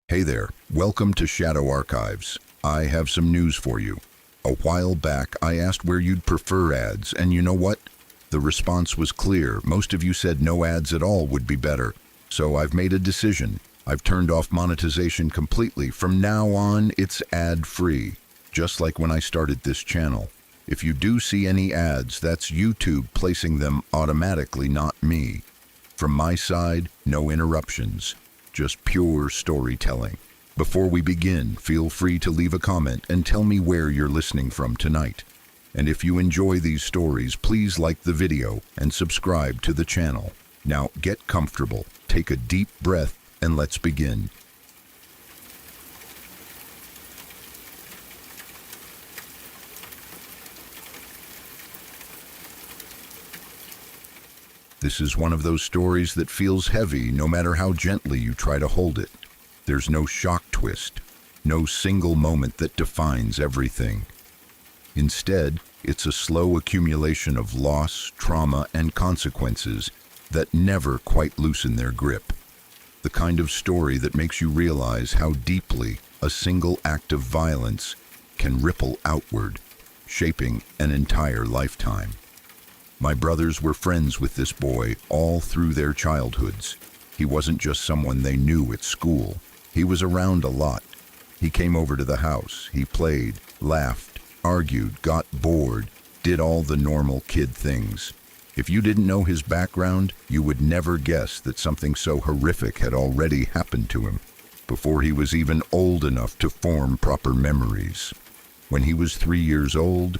Hey there, welcome to Shadow Archives. I have some news for you. A while back, I asked where you'd prefer ads, and you know what? The response was clear. Most of you said no ads at all would be better. So I've made a decision. I've turned off monetization completely. From now on, it's ad-free, just like when I started this channel. If you do see any ads, that's YouTube placing them automatically, not me. From my side, no interruptions, just pure storytelling. Before we begin, feel free to leave a comment and tell me where you're listening from tonight. And if you enjoy these stories, please like the video and subscribe to the channel. Now get comfortable, take a deep breath, and let's begin. This is one of those stories that feels heavy no matter how gently you try to hold it. There's no shock twist, no single moment that defines everything. Instead, it's a slow accumulation of loss, trauma, and consequences that never quite loosen their grip. The kind of story that makes you realize how deeply a single act of violence can ripple outward, shaping an entire lifetime. My brothers were friends with this boy all through their childhoods. He wasn't just someone they knew at school. He was around a lot. He came over to the house. He played, laughed, argued, got bored, did all the normal kid things. If you didn't know his background, you would never guess that something so horrific had already happened to him before he was even old enough to form proper memories. When he was 3 years old,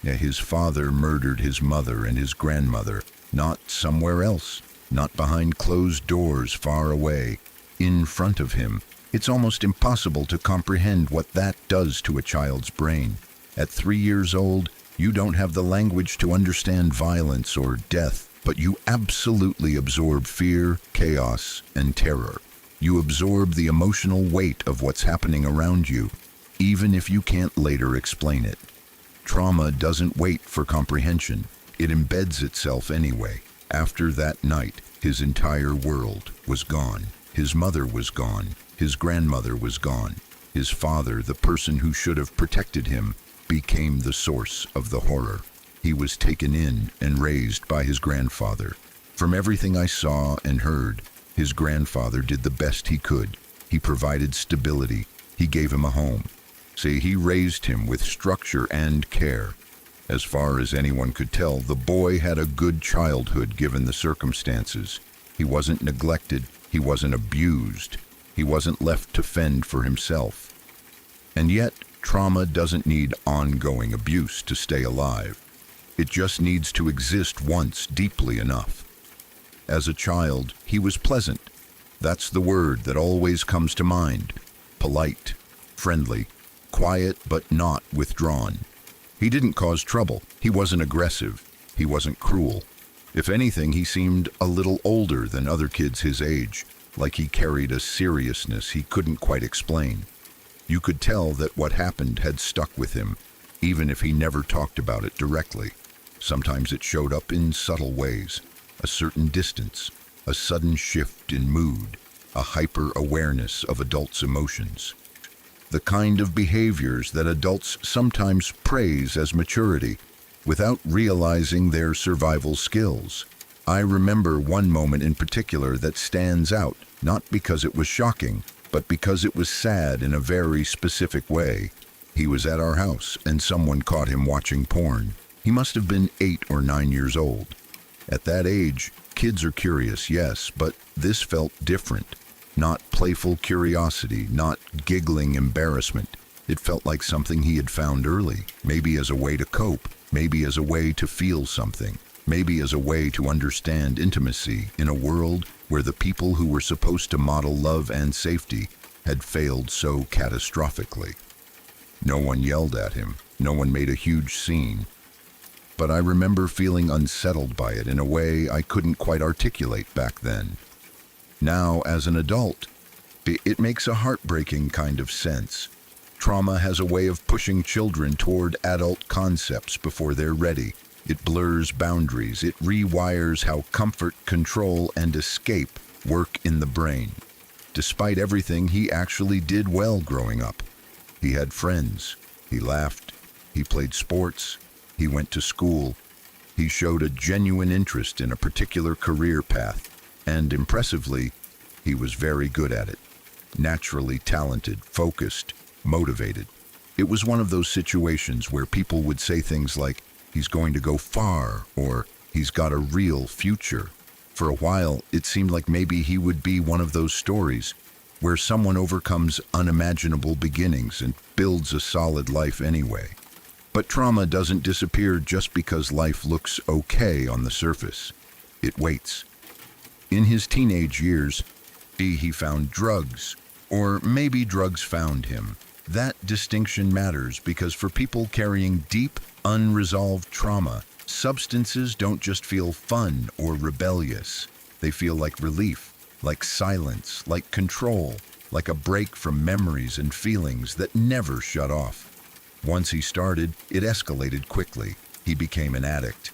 his father murdered his mother and his grandmother, not somewhere else, not behind closed doors far away, in front of him. It's almost impossible to comprehend what that does to a child's brain. At 3 years old, you don't have the language to understand violence or death, but you absolutely absorb fear, chaos, and terror. You absorb the emotional weight of what's happening around you, even if you can't later explain it. Trauma doesn't wait for comprehension. It embeds itself anyway. After that night, his entire world was gone. His mother was gone. His grandmother was gone. His father, the person who should have protected him, became the source of the horror. He was taken in and raised by his grandfather. From everything I saw and heard, his grandfather did the best he could. He provided stability. He gave him a home. See, he raised him with structure and care. As far as anyone could tell, the boy had a good childhood given the circumstances. He wasn't neglected. He wasn't abused. He wasn't left to fend for himself. And yet, trauma doesn't need ongoing abuse to stay alive. It just needs to exist once deeply enough. As a child, he was pleasant. That's the word that always comes to mind. Polite, friendly, quiet but not withdrawn. He didn't cause trouble. He wasn't aggressive. He wasn't cruel. If anything, he seemed a little older than other kids his age, like he carried a seriousness he couldn't quite explain. You could tell that what happened had stuck with him, even if he never talked about it directly. Sometimes it showed up in subtle ways, a certain distance, a sudden shift in mood, a hyper-awareness of adults' emotions. The kind of behaviors that adults sometimes praise as maturity, without realizing their survival skills. I remember one moment in particular that stands out, not because it was shocking, but because it was sad in a very specific way. He was at our house, and someone caught him watching porn. He must have been 8 or 9 years old. At that age, kids are curious, yes, but this felt different. Not playful curiosity, not giggling embarrassment. It felt like something he had found early, maybe as a way to cope, maybe as a way to feel something, maybe as a way to understand intimacy in a world where the people who were supposed to model love and safety had failed so catastrophically. No one yelled at him. No one made a huge scene. But I remember feeling unsettled by it in a way I couldn't quite articulate back then. Now, as an adult, it makes a heartbreaking kind of sense. Trauma has a way of pushing children toward adult concepts before they're ready. It blurs boundaries. It rewires how comfort, control, and escape work in the brain. despite everything, he actually did well growing up. He had friends, he laughed, he played sports, he went to school. He showed a genuine interest in a particular career path, and impressively, he was very good at it. Naturally talented, focused, motivated. It was one of those situations where people would say things like, "He's going to go far," or "He's got a real future." For a while, it seemed like maybe he would be one of those stories where someone overcomes unimaginable beginnings and builds a solid life anyway. But trauma doesn't disappear just because life looks okay on the surface. It waits. In his teenage years, he found drugs, or maybe drugs found him. That distinction matters because for people carrying deep, unresolved trauma, substances don't just feel fun or rebellious. They feel like relief, like silence, like control, like a break from memories and feelings that never shut off. Once he started, it escalated quickly. He became an addict.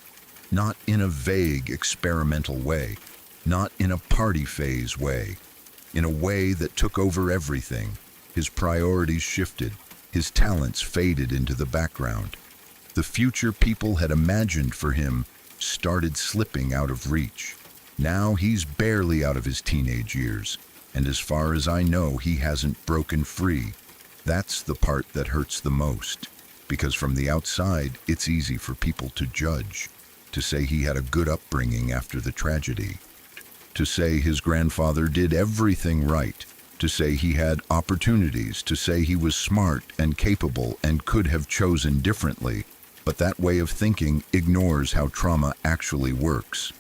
Not in a vague, experimental way, not in a party phase way, in a way that took over everything. His priorities shifted, his talents faded into the background. The future people had imagined for him started slipping out of reach. Now he's barely out of his teenage years, and as far as I know, he hasn't broken free. That's the part that hurts the most, because from the outside, it's easy for people to judge, to say he had a good upbringing after the tragedy, to say his grandfather did everything right, to say he had opportunities, to say he was smart and capable and could have chosen differently. But that way of thinking ignores how trauma actually works.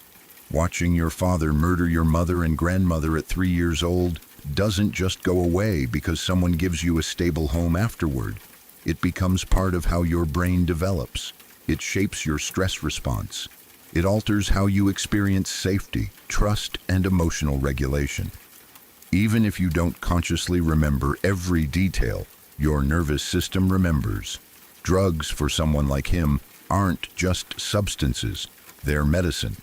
Watching your father murder your mother and grandmother at 3 years old doesn't just go away because someone gives you a stable home afterward. It becomes part of how your brain develops. It shapes your stress response. It alters how you experience safety, trust, and emotional regulation. Even if you don't consciously remember every detail, your nervous system remembers. Drugs, for someone like him, aren't just substances. They're medicine.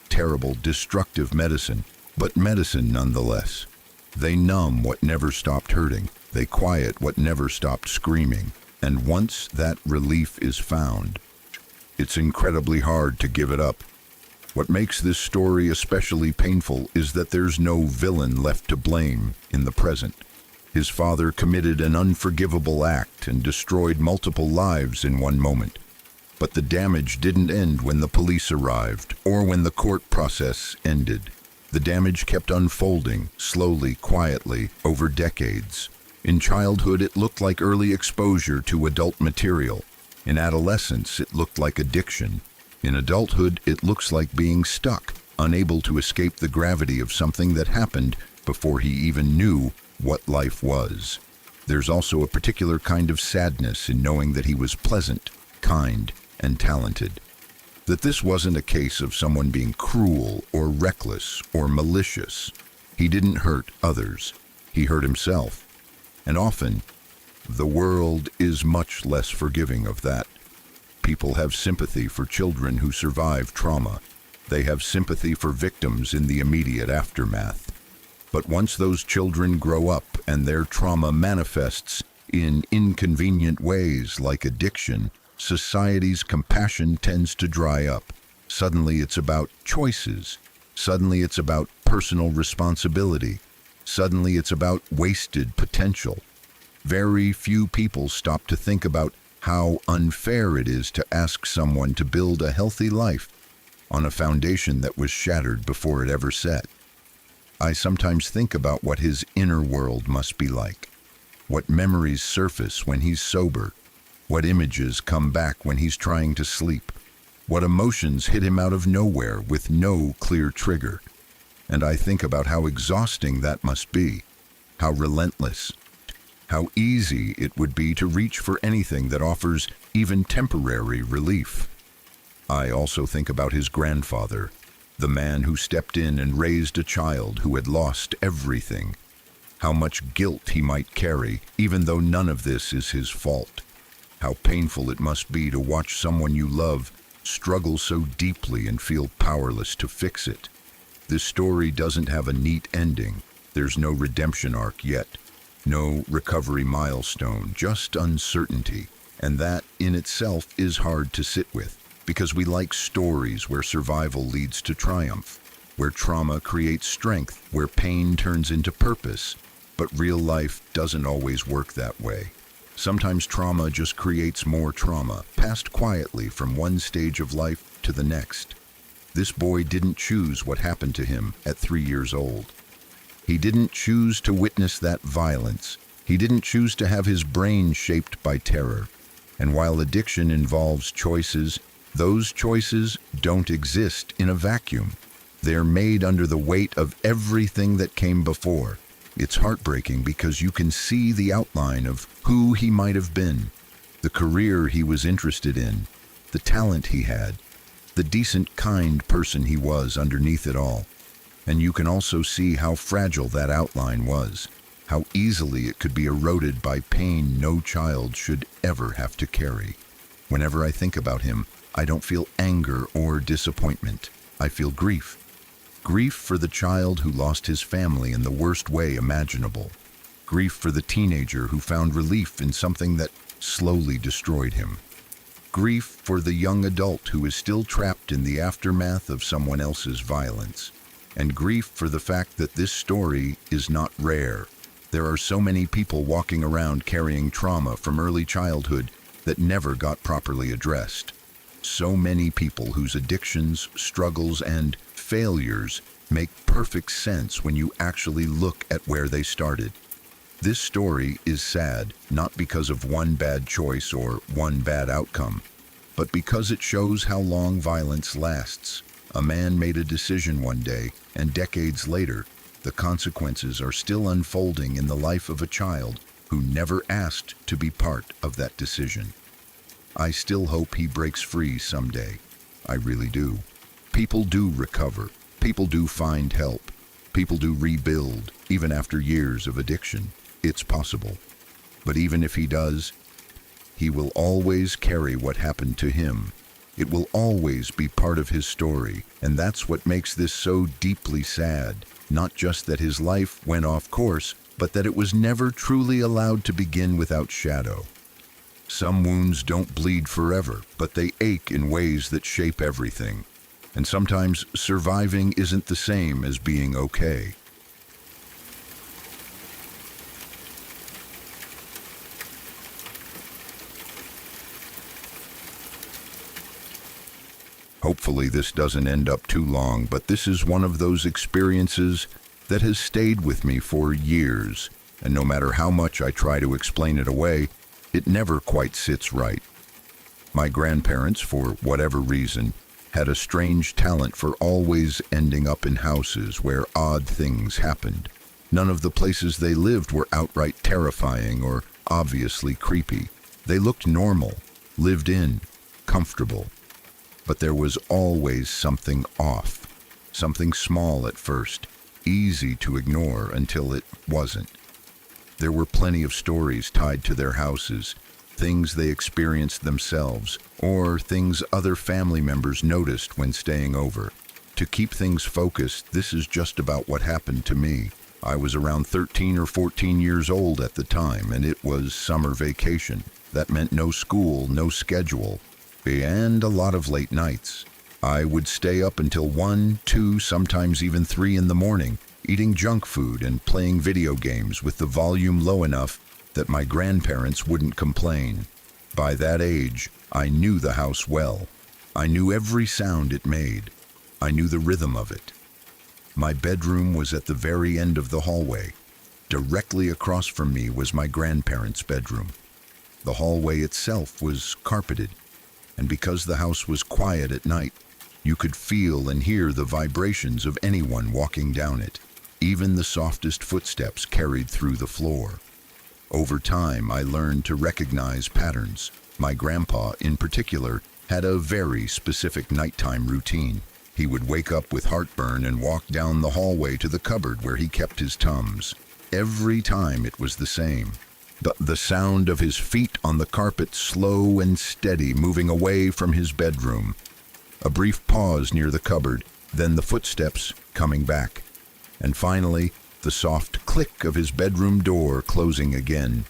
Terrible, destructive medicine, but medicine nonetheless. They numb what never stopped hurting. They quiet what never stopped screaming. And once that relief is found, it's incredibly hard to give it up. What makes this story especially painful is that there's no villain left to blame in the present. His father committed an unforgivable act and destroyed multiple lives in one moment. But the damage didn't end when the police arrived or when the court process ended. The damage kept unfolding, slowly, quietly, over decades. In childhood, it looked like early exposure to adult material. In adolescence, it looked like addiction. In adulthood, it looks like being stuck, unable to escape the gravity of something that happened before he even knew what life was. There's also a particular kind of sadness in knowing that he was pleasant, kind, and talented. That this wasn't a case of someone being cruel or reckless or malicious. He didn't hurt others. He hurt himself. And often, the world is much less forgiving of that. People have sympathy for children who survive trauma. They have sympathy for victims in the immediate aftermath. But once those children grow up and their trauma manifests in inconvenient ways like addiction, society's compassion tends to dry up. Suddenly it's about choices. Suddenly it's about personal responsibility. Suddenly it's about wasted potential. Very few people stop to think about how unfair it is to ask someone to build a healthy life on a foundation that was shattered before it ever set. I sometimes think about what his inner world must be like, what memories surface when he's sober, what images come back when he's trying to sleep, what emotions hit him out of nowhere with no clear trigger. And I think about how exhausting that must be, how relentless, how easy it would be to reach for anything that offers even temporary relief. I also think about his grandfather, the man who stepped in and raised a child who had lost everything. How much guilt he might carry, even though none of this is his fault. How painful it must be to watch someone you love struggle so deeply and feel powerless to fix it. This story doesn't have a neat ending. There's no redemption arc yet, no recovery milestone, just uncertainty. And that, in itself, is hard to sit with, because we like stories where survival leads to triumph, where trauma creates strength, where pain turns into purpose. But real life doesn't always work that way. Sometimes trauma just creates more trauma, passed quietly from one stage of life to the next. This boy didn't choose what happened to him at 3 years old. He didn't choose to witness that violence. He didn't choose to have his brain shaped by terror. And while addiction involves choices, those choices don't exist in a vacuum. They're made under the weight of everything that came before. It's heartbreaking because you can see the outline of who he might have been, the career he was interested in, the talent he had, the decent, kind person he was underneath it all. And you can also see how fragile that outline was, how easily it could be eroded by pain no child should ever have to carry. Whenever I think about him, I don't feel anger or disappointment. I feel grief. Grief for the child who lost his family in the worst way imaginable. Grief for the teenager who found relief in something that slowly destroyed him. Grief for the young adult who is still trapped in the aftermath of someone else's violence. And grief for the fact that this story is not rare. There are so many people walking around carrying trauma from early childhood that never got properly addressed. So many people whose addictions, struggles, and failures make perfect sense when you actually look at where they started. This story is sad, not because of one bad choice or one bad outcome, but because it shows how long violence lasts. A man made a decision one day, and decades later, the consequences are still unfolding in the life of a child who never asked to be part of that decision. I still hope he breaks free someday. I really do. People do recover. People do find help. People do rebuild, even after years of addiction. It's possible. But even if he does, he will always carry what happened to him. It will always be part of his story, and that's what makes this so deeply sad. Not just that his life went off course, but that it was never truly allowed to begin without shadow. Some wounds don't bleed forever, but they ache in ways that shape everything. And sometimes surviving isn't the same as being okay. Hopefully this doesn't end up too long, but this is one of those experiences that has stayed with me for years, and no matter how much I try to explain it away, it never quite sits right. My grandparents, for whatever reason, had a strange talent for always ending up in houses where odd things happened. None of the places they lived were outright terrifying or obviously creepy. They looked normal, lived in, comfortable. But there was always something off, something small at first, easy to ignore until it wasn't. There were plenty of stories tied to their houses, things they experienced themselves, or things other family members noticed when staying over. To keep things focused, this is just about what happened to me. I was around 13 or 14 years old at the time, and it was summer vacation. That meant no school, no schedule, and a lot of late nights. I would stay up until 1, 2, sometimes even 3 in the morning, eating junk food and playing video games with the volume low enough that my grandparents wouldn't complain. By that age, I knew the house well. I knew every sound it made. I knew the rhythm of it. My bedroom was at the very end of the hallway. Directly across from me was my grandparents' bedroom. The hallway itself was carpeted, and because the house was quiet at night, you could feel and hear the vibrations of anyone walking down it. Even the softest footsteps carried through the floor. Over time, I learned to recognize patterns. My grandpa, in particular, had a very specific nighttime routine. He would wake up with heartburn and walk down the hallway to the cupboard where he kept his Tums. Every time it was the same. The sound of his feet on the carpet, slow and steady, moving away from his bedroom. A brief pause near the cupboard, then the footsteps coming back. And finally, the soft click of his bedroom door closing again.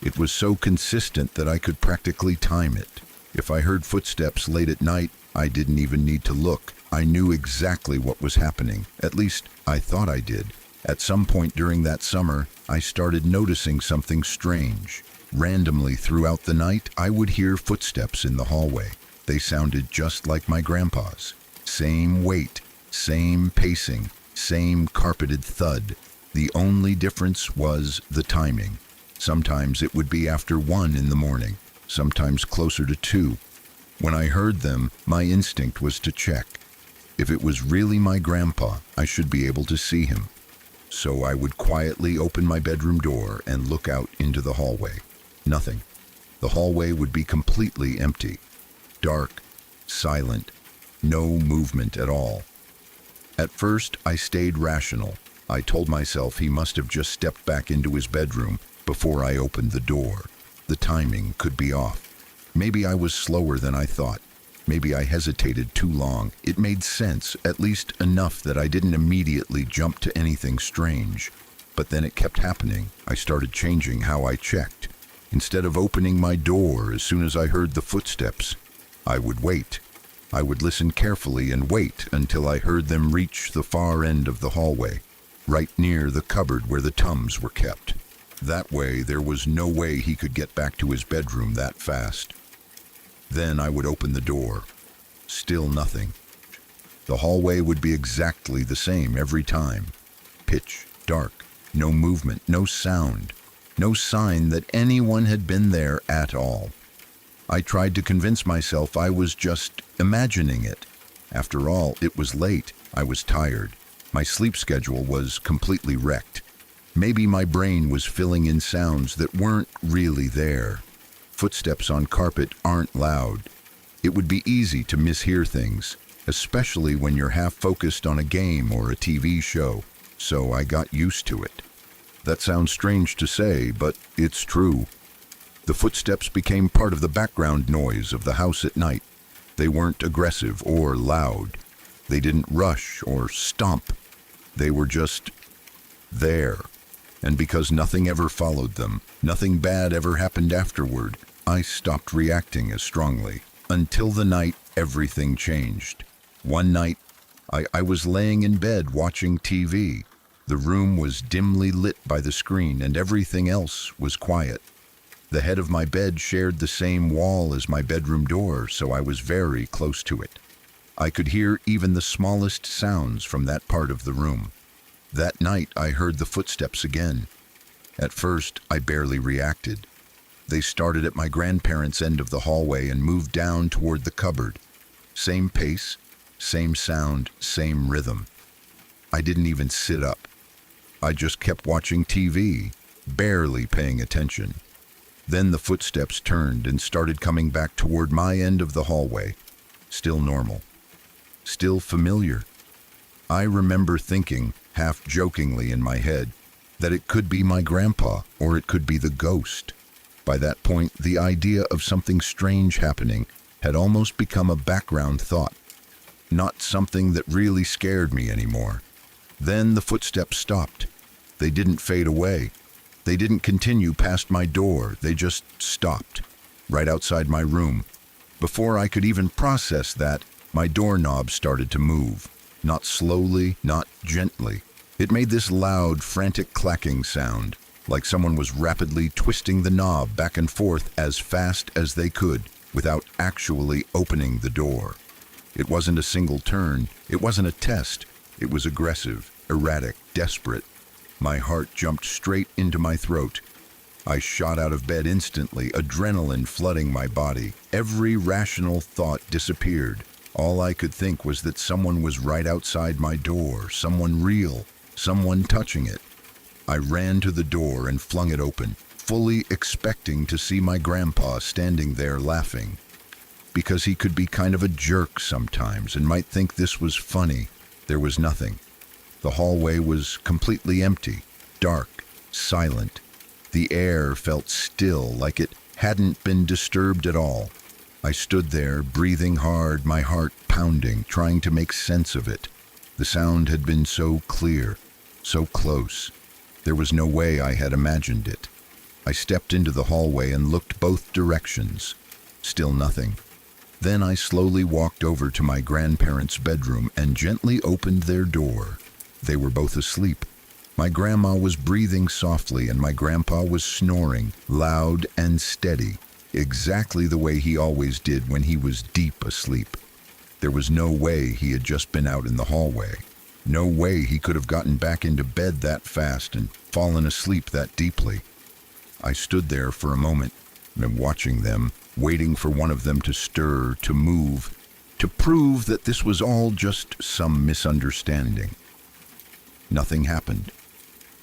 It was so consistent that I could practically time it. If I heard footsteps late at night, I didn't even need to look. I knew exactly what was happening. At least, I thought I did. At some point during that summer, I started noticing something strange. Randomly throughout the night, I would hear footsteps in the hallway. They sounded just like my grandpa's. Same weight, same pacing, same carpeted thud. The only difference was the timing. Sometimes it would be after 1 in the morning, sometimes closer to 2. When I heard them, my instinct was to check. If it was really my grandpa, I should be able to see him. So I would quietly open my bedroom door and look out into the hallway. Nothing. The hallway would be completely empty. Dark, silent, no movement at all. At first, I stayed rational. I told myself he must have just stepped back into his bedroom before I opened the door. The timing could be off. Maybe I was slower than I thought. Maybe I hesitated too long. It made sense, at least enough that I didn't immediately jump to anything strange. But then it kept happening. I started changing how I checked. Instead of opening my door as soon as I heard the footsteps, I would wait. I would listen carefully and wait until I heard them reach the far end of the hallway, right near the cupboard where the Tums were kept. That way, there was no way he could get back to his bedroom that fast. Then I would open the door. Still nothing. The hallway would be exactly the same every time. Pitch dark, no movement, no sound, no sign that anyone had been there at all. I tried to convince myself I was just imagining it. After all, it was late. I was tired. My sleep schedule was completely wrecked. Maybe my brain was filling in sounds that weren't really there. Footsteps on carpet aren't loud. It would be easy to mishear things, especially when you're half focused on a game or a TV show, so I got used to it. That sounds strange to say, but it's true. The footsteps became part of the background noise of the house at night. They weren't aggressive or loud. They didn't rush or stomp. They were just there. And because nothing ever followed them, nothing bad ever happened afterward, I stopped reacting as strongly. Until the night everything changed. One night, I was laying in bed watching TV. The room was dimly lit by the screen and everything else was quiet. The head of my bed shared the same wall as my bedroom door, so I was very close to it. I could hear even the smallest sounds from that part of the room. That night, I heard the footsteps again. At first, I barely reacted. They started at my grandparents' end of the hallway and moved down toward the cupboard. Same pace, same sound, same rhythm. I didn't even sit up. I just kept watching TV, barely paying attention. Then the footsteps turned and started coming back toward my end of the hallway. Still normal. Still familiar. I remember thinking, half jokingly in my head, that it could be my grandpa or it could be the ghost. By that point, the idea of something strange happening had almost become a background thought, not something that really scared me anymore. Then the footsteps stopped. They didn't fade away. They didn't continue past my door. They just stopped, right outside my room. Before I could even process that, my doorknob started to move. Not slowly, not gently. It made this loud, frantic clacking sound, like someone was rapidly twisting the knob back and forth as fast as they could, without actually opening the door. It wasn't a single turn. It wasn't a test. It was aggressive, erratic, desperate. My heart jumped straight into my throat. I shot out of bed instantly, adrenaline flooding my body. Every rational thought disappeared. All I could think was that someone was right outside my door, someone real, someone touching it. I ran to the door and flung it open, fully expecting to see my grandpa standing there laughing. Because he could be kind of a jerk sometimes and might think this was funny, there was nothing. The hallway was completely empty, dark, silent. The air felt still, like it hadn't been disturbed at all. I stood there, breathing hard, my heart pounding, trying to make sense of it. The sound had been so clear, so close. There was no way I had imagined it. I stepped into the hallway and looked both directions. Still nothing. Then I slowly walked over to my grandparents' bedroom and gently opened their door. They were both asleep. My grandma was breathing softly and my grandpa was snoring, loud and steady, exactly the way he always did when he was deep asleep. There was no way he had just been out in the hallway. No way he could have gotten back into bed that fast and fallen asleep that deeply. I stood there for a moment, watching them, waiting for one of them to stir, to move, to prove that this was all just some misunderstanding. Nothing happened.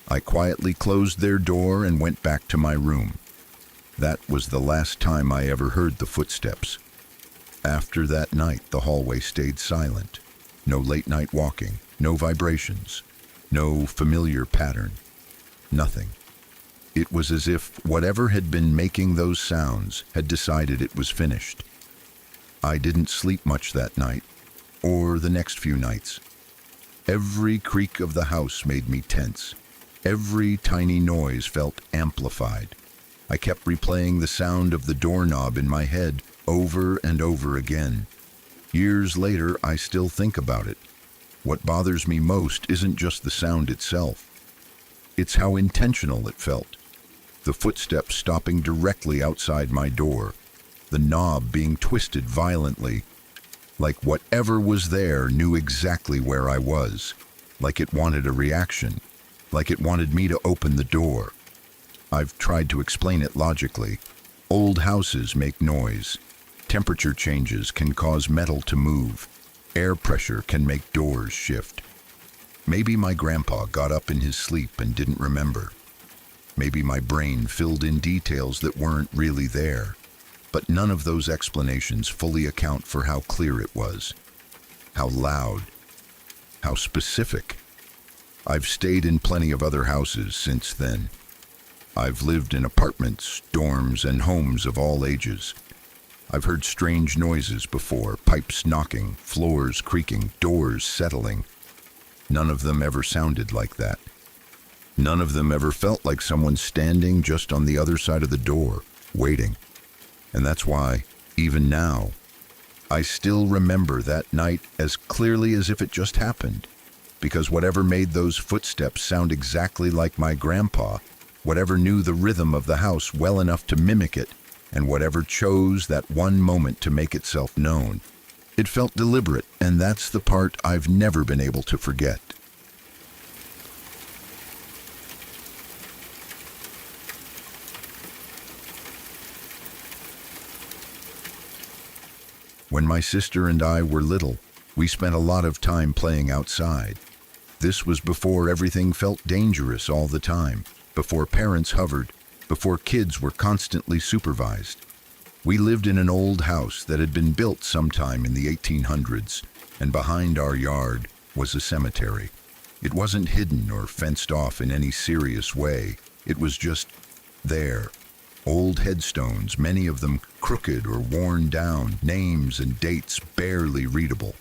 I quietly closed their door and went back to my room. That was the last time I ever heard the footsteps. After that night, the hallway stayed silent. No late-night walking, no vibrations, no familiar pattern, nothing. It was as if whatever had been making those sounds had decided it was finished. I didn't sleep much that night, or the next few nights. Every creak of the house made me tense. Every tiny noise felt amplified. I kept replaying the sound of the doorknob in my head over and over again. Years later, I still think about it. What bothers me most isn't just the sound itself. It's how intentional it felt. The footsteps stopping directly outside my door, the knob being twisted violently, like whatever was there knew exactly where I was, like it wanted a reaction, like it wanted me to open the door. I've tried to explain it logically. Old houses make noise. Temperature changes can cause metal to move. Air pressure can make doors shift. Maybe my grandpa got up in his sleep and didn't remember. Maybe my brain filled in details that weren't really there. But none of those explanations fully account for how clear it was, how loud, how specific. I've stayed in plenty of other houses since then. I've lived in apartments, dorms, and homes of all ages. I've heard strange noises before, pipes knocking, floors creaking, doors settling. None of them ever sounded like that. None of them ever felt like someone standing just on the other side of the door, waiting. And that's why, even now, I still remember that night as clearly as if it just happened. Because whatever made those footsteps sound exactly like my grandpa, whatever knew the rhythm of the house well enough to mimic it, and whatever chose that one moment to make itself known, it felt deliberate, and that's the part I've never been able to forget. When my sister and I were little, we spent a lot of time playing outside. This was before everything felt dangerous all the time, before parents hovered, before kids were constantly supervised. We lived in an old house that had been built sometime in the 1800s, and behind our yard was a cemetery. It wasn't hidden or fenced off in any serious way. It was just there. Old headstones, many of them crooked or worn down, names and dates barely readable.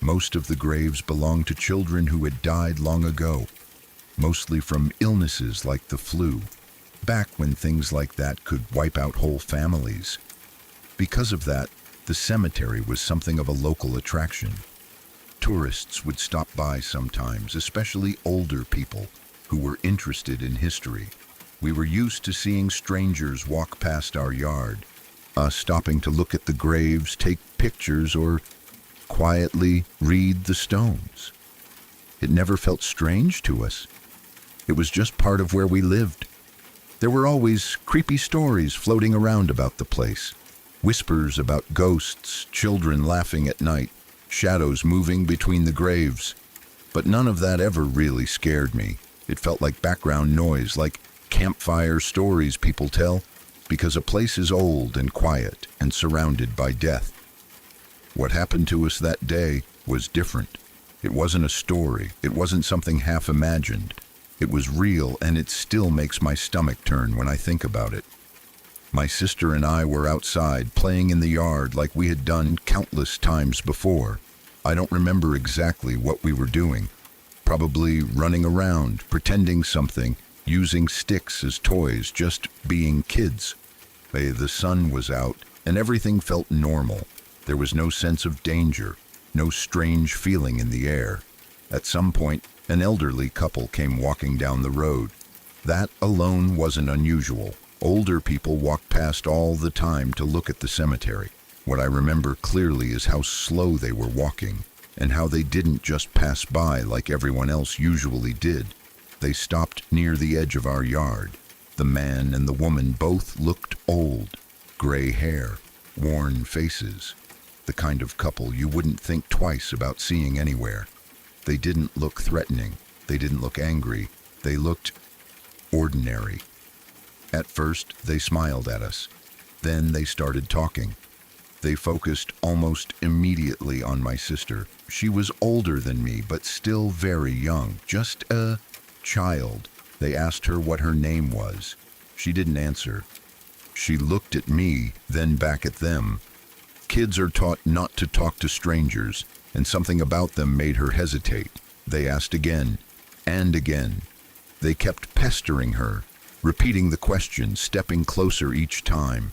Most of the graves belonged to children who had died long ago, mostly from illnesses like the flu, back when things like that could wipe out whole families. Because of that, the cemetery was something of a local attraction. Tourists would stop by sometimes, especially older people who were interested in history. We were used to seeing strangers walk past our yard, us stopping to look at the graves, take pictures, or quietly read the stones. It never felt strange to us. It was just part of where we lived. There were always creepy stories floating around about the place. Whispers about ghosts, children laughing at night, shadows moving between the graves. But none of that ever really scared me. It felt like background noise, like campfire stories people tell, because a place is old and quiet and surrounded by death. What happened to us that day was different. It wasn't a story. It wasn't something half imagined. It was real, and it still makes my stomach turn when I think about it. My sister and I were outside playing in the yard like we had done countless times before. I don't remember exactly what we were doing, probably running around, pretending something, using sticks as toys, just being kids. The sun was out, and everything felt normal. There was no sense of danger, no strange feeling in the air. At some point, an elderly couple came walking down the road. That alone wasn't unusual. Older people walked past all the time to look at the cemetery. What I remember clearly is how slow they were walking, and how they didn't just pass by like everyone else usually did. They stopped near the edge of our yard. The man and the woman both looked old, gray hair, worn faces, the kind of couple you wouldn't think twice about seeing anywhere. They didn't look threatening. They didn't look angry. They looked ordinary. At first, they smiled at us. Then they started talking. They focused almost immediately on my sister. She was older than me, but still very young, just a child. They asked her what her name was. She didn't answer. She looked at me, then back at them. Kids are taught not to talk to strangers, and something about them made her hesitate. They asked again, and again. They kept pestering her, repeating the question, stepping closer each time.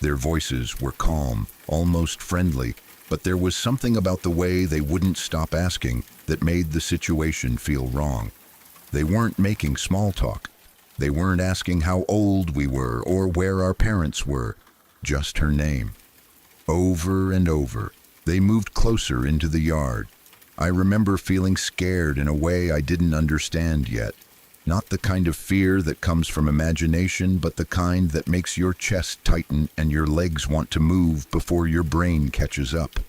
Their voices were calm, almost friendly, but there was something about the way they wouldn't stop asking that made the situation feel wrong. They weren't making small talk. They weren't asking how old we were or where our parents were, just her name. Over and over, they moved closer into the yard. I remember feeling scared in a way I didn't understand yet. Not the kind of fear that comes from imagination, but the kind that makes your chest tighten and your legs want to move before your brain catches up.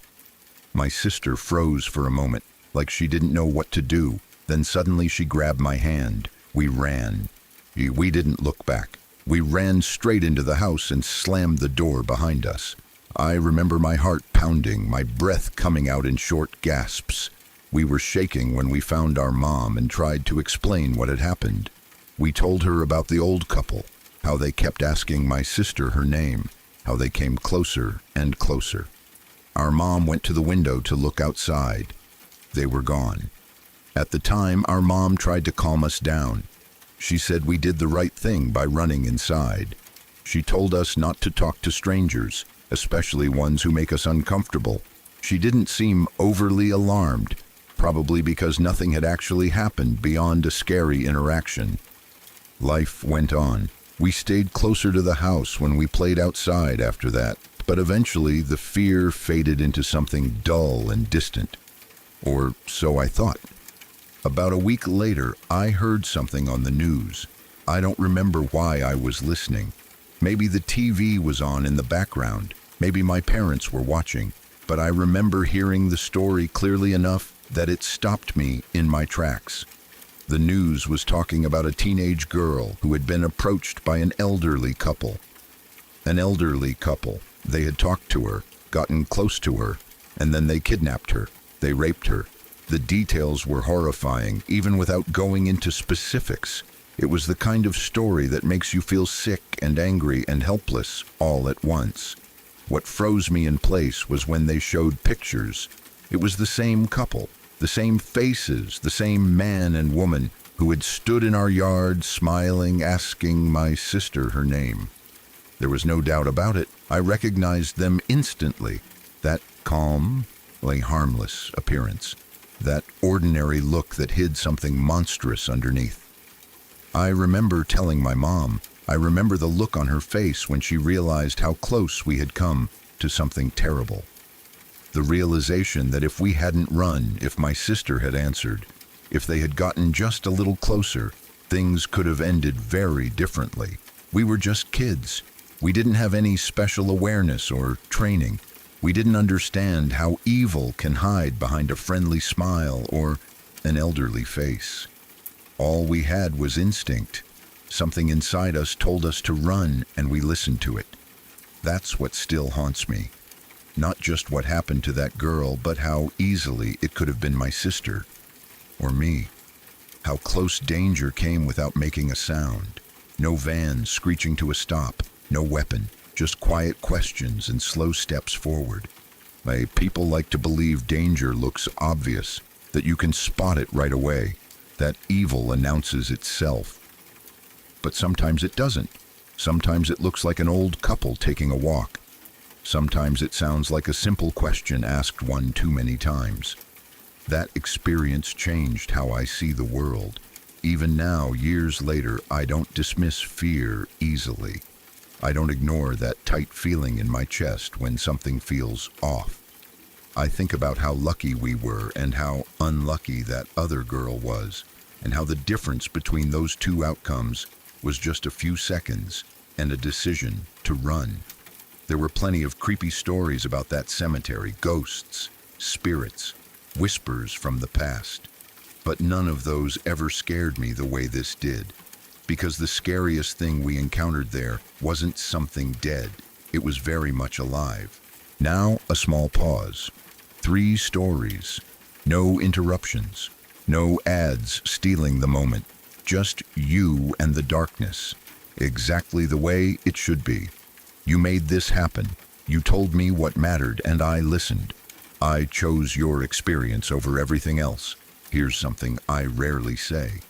My sister froze for a moment, like she didn't know what to do. Then suddenly she grabbed my hand. We ran. We didn't look back. We ran straight into the house and slammed the door behind us. I remember my heart pounding, my breath coming out in short gasps. We were shaking when we found our mom and tried to explain what had happened. We told her about the old couple, how they kept asking my sister her name, how they came closer and closer. Our mom went to the window to look outside. They were gone. At the time, our mom tried to calm us down. She said we did the right thing by running inside. She told us not to talk to strangers, especially ones who make us uncomfortable. She didn't seem overly alarmed, probably because nothing had actually happened beyond a scary interaction. Life went on. We stayed closer to the house when we played outside after that, but eventually the fear faded into something dull and distant. Or so I thought. About a week later, I heard something on the news. I don't remember why I was listening. Maybe the TV was on in the background. Maybe my parents were watching. But I remember hearing the story clearly enough that it stopped me in my tracks. The news was talking about a teenage girl who had been approached by an elderly couple. An elderly couple. They had talked to her, gotten close to her, and then they kidnapped her. They raped her. The details were horrifying, even without going into specifics. It was the kind of story that makes you feel sick and angry and helpless all at once. What froze me in place was when they showed pictures. It was the same couple, the same faces, the same man and woman who had stood in our yard smiling, asking my sister her name. There was no doubt about it. I recognized them instantly. That calm, harmless appearance. That ordinary look that hid something monstrous underneath. I remember telling my mom. I remember the look on her face when she realized how close we had come to something terrible. The realization that if we hadn't run, if my sister had answered, if they had gotten just a little closer, things could have ended very differently. We were just kids. We didn't have any special awareness or training. We didn't understand how evil can hide behind a friendly smile or an elderly face. All we had was instinct. Something inside us told us to run, and we listened to it. That's what still haunts me. Not just what happened to that girl, but how easily it could have been my sister or me. How close danger came without making a sound. No van screeching to a stop, no weapon. Just quiet questions and slow steps forward. People like to believe danger looks obvious, that you can spot it right away. that evil announces itself. But sometimes it doesn't. Sometimes it looks like an old couple taking a walk. Sometimes it sounds like a simple question asked one too many times. That experience changed how I see the world. Even now, years later, I don't dismiss fear easily. I don't ignore that tight feeling in my chest when something feels off. I think about how lucky we were and how unlucky that other girl was, and how the difference between those two outcomes was just a few seconds and a decision to run. There were plenty of creepy stories about that cemetery, ghosts, spirits, whispers from the past. But none of those ever scared me the way this did, because the scariest thing we encountered there wasn't something dead. It was very much alive. Now, a small pause. 3 stories. No interruptions. No ads stealing the moment. Just you and the darkness. Exactly the way it should be. You made this happen. You told me what mattered, and I listened. I chose your experience over everything else. Here's something I rarely say.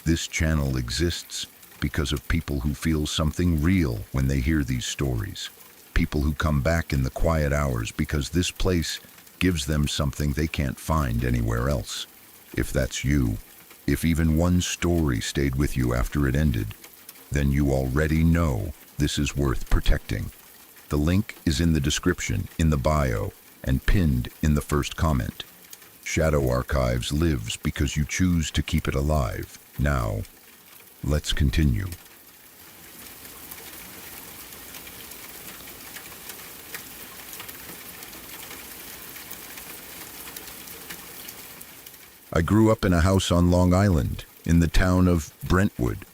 This channel exists because of people who feel something real when they hear these stories. People who come back in the quiet hours because this place gives them something they can't find anywhere else. If that's you, if even one story stayed with you after it ended, then you already know this is worth protecting. The link is in the description, in the bio, and pinned in the first comment. Shadow Archives lives because you choose to keep it alive. Now, let's continue. I grew up in a house on Long Island, in the town of Brentwood.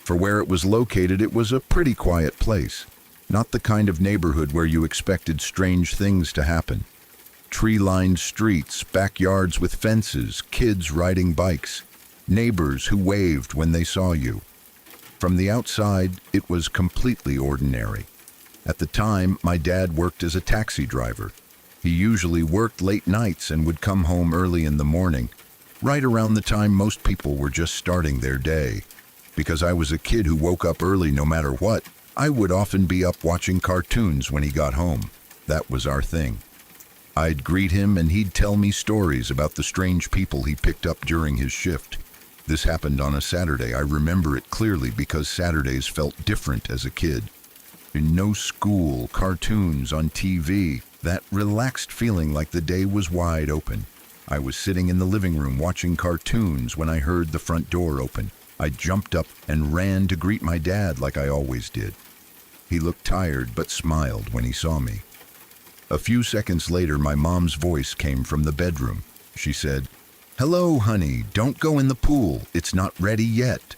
For where it was located, it was a pretty quiet place. Not the kind of neighborhood where you expected strange things to happen. Tree-lined streets, backyards with fences, kids riding bikes, neighbors who waved when they saw you. From the outside, it was completely ordinary. At the time, my dad worked as a taxi driver. He usually worked late nights and would come home early in the morning, right around the time most people were just starting their day. Because I was a kid who woke up early no matter what, I would often be up watching cartoons when he got home. That was our thing. I'd greet him and he'd tell me stories about the strange people he picked up during his shift. This happened on a Saturday. I remember it clearly because Saturdays felt different as a kid. No school, cartoons on TV, that relaxed feeling like the day was wide open. I was sitting in the living room watching cartoons when I heard the front door open. I jumped up and ran to greet my dad like I always did. He looked tired but smiled when he saw me. A few seconds later, my mom's voice came from the bedroom. She said, "Hello, honey, don't go in the pool. It's not ready yet."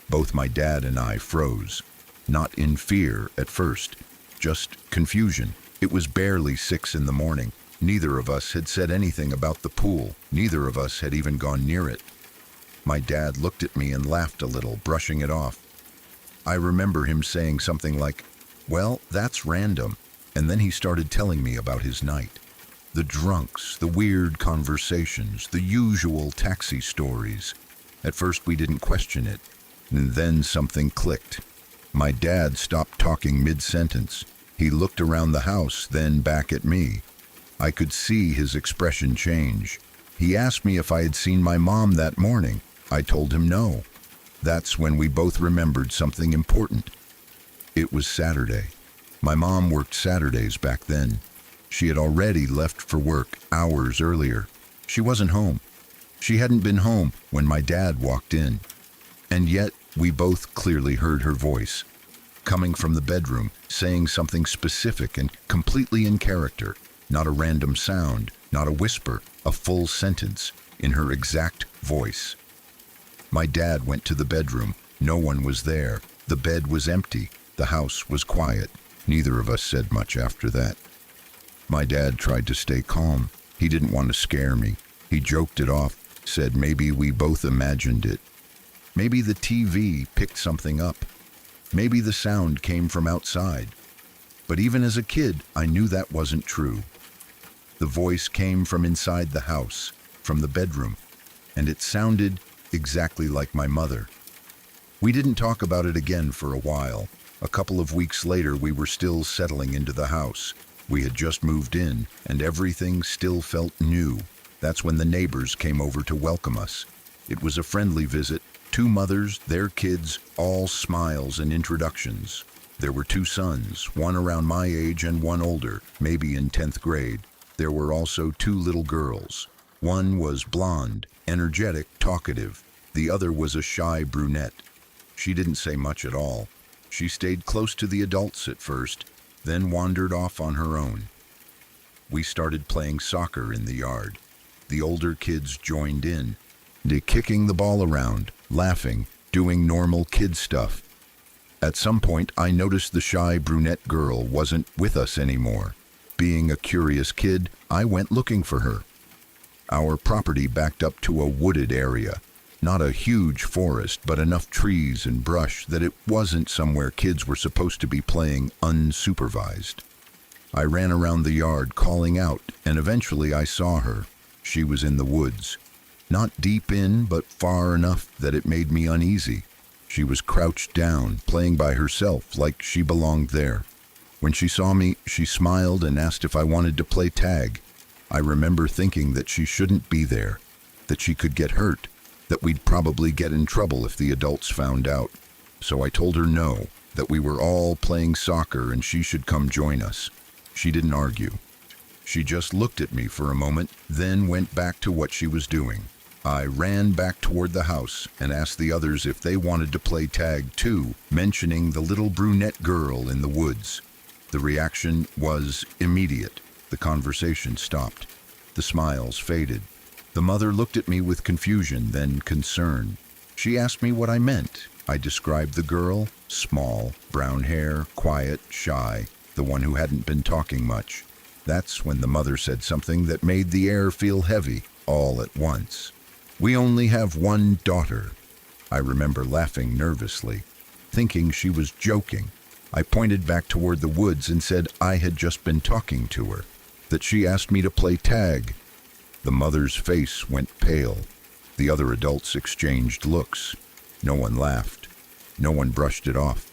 Both my dad and I froze. Not in fear at first, just confusion. It was barely 6 in the morning. Neither of us had said anything about the pool. Neither of us had even gone near it. My dad looked at me and laughed a little, brushing it off. I remember him saying something like, "Well, that's random." And then he started telling me about his night. The drunks, the weird conversations, the usual taxi stories. At first we didn't question it. And then something clicked. My dad stopped talking mid-sentence. He looked around the house, then back at me. I could see his expression change. He asked me if I had seen my mom that morning. I told him no. That's when we both remembered something important. It was Saturday. My mom worked Saturdays back then. She had already left for work hours earlier. She wasn't home. She hadn't been home when my dad walked in. And yet, we both clearly heard her voice, coming from the bedroom, saying something specific and completely in character. Not a random sound, not a whisper, a full sentence, in her exact voice. My dad went to the bedroom. No one was there. The bed was empty. The house was quiet. Neither of us said much after that. My dad tried to stay calm. He didn't want to scare me. He joked it off, said maybe we both imagined it. Maybe the TV picked something up. Maybe the sound came from outside. But even as a kid, I knew that wasn't true. The voice came from inside the house, from the bedroom, and it sounded exactly like my mother. We didn't talk about it again for a while. A couple of weeks later, we were still settling into the house. We had just moved in, and everything still felt new. That's when the neighbors came over to welcome us. It was a friendly visit. Two mothers, their kids, all smiles and introductions. There were two sons, one around my age and one older, maybe in 10th grade. There were also two little girls. One was blonde, energetic, talkative. The other was a shy brunette. She didn't say much at all. She stayed close to the adults at first, then wandered off on her own. We started playing soccer in the yard. The older kids joined in, kicking the ball around, laughing, doing normal kid stuff. At some point, I noticed the shy brunette girl wasn't with us anymore. Being a curious kid, I went looking for her. Our property backed up to a wooded area. Not a huge forest, but enough trees and brush that it wasn't somewhere kids were supposed to be playing unsupervised. I ran around the yard calling out, and eventually I saw her. She was in the woods. Not deep in, but far enough that it made me uneasy. She was crouched down, playing by herself like she belonged there. When she saw me, she smiled and asked if I wanted to play tag. I remember thinking that she shouldn't be there, that she could get hurt, that we'd probably get in trouble if the adults found out. So I told her no, that we were all playing soccer and she should come join us. She didn't argue. She just looked at me for a moment, then went back to what she was doing. I ran back toward the house and asked the others if they wanted to play tag too, mentioning the little brunette girl in the woods. The reaction was immediate. The conversation stopped. The smiles faded. The mother looked at me with confusion, then concern. She asked me what I meant. I described the girl, small, brown hair, quiet, shy, the one who hadn't been talking much. That's when the mother said something that made the air feel heavy, all at once. "We only have one daughter." I remember laughing nervously, thinking she was joking. I pointed back toward the woods and said I had just been talking to her, that she asked me to play tag. The mother's face went pale. The other adults exchanged looks. No one laughed. No one brushed it off.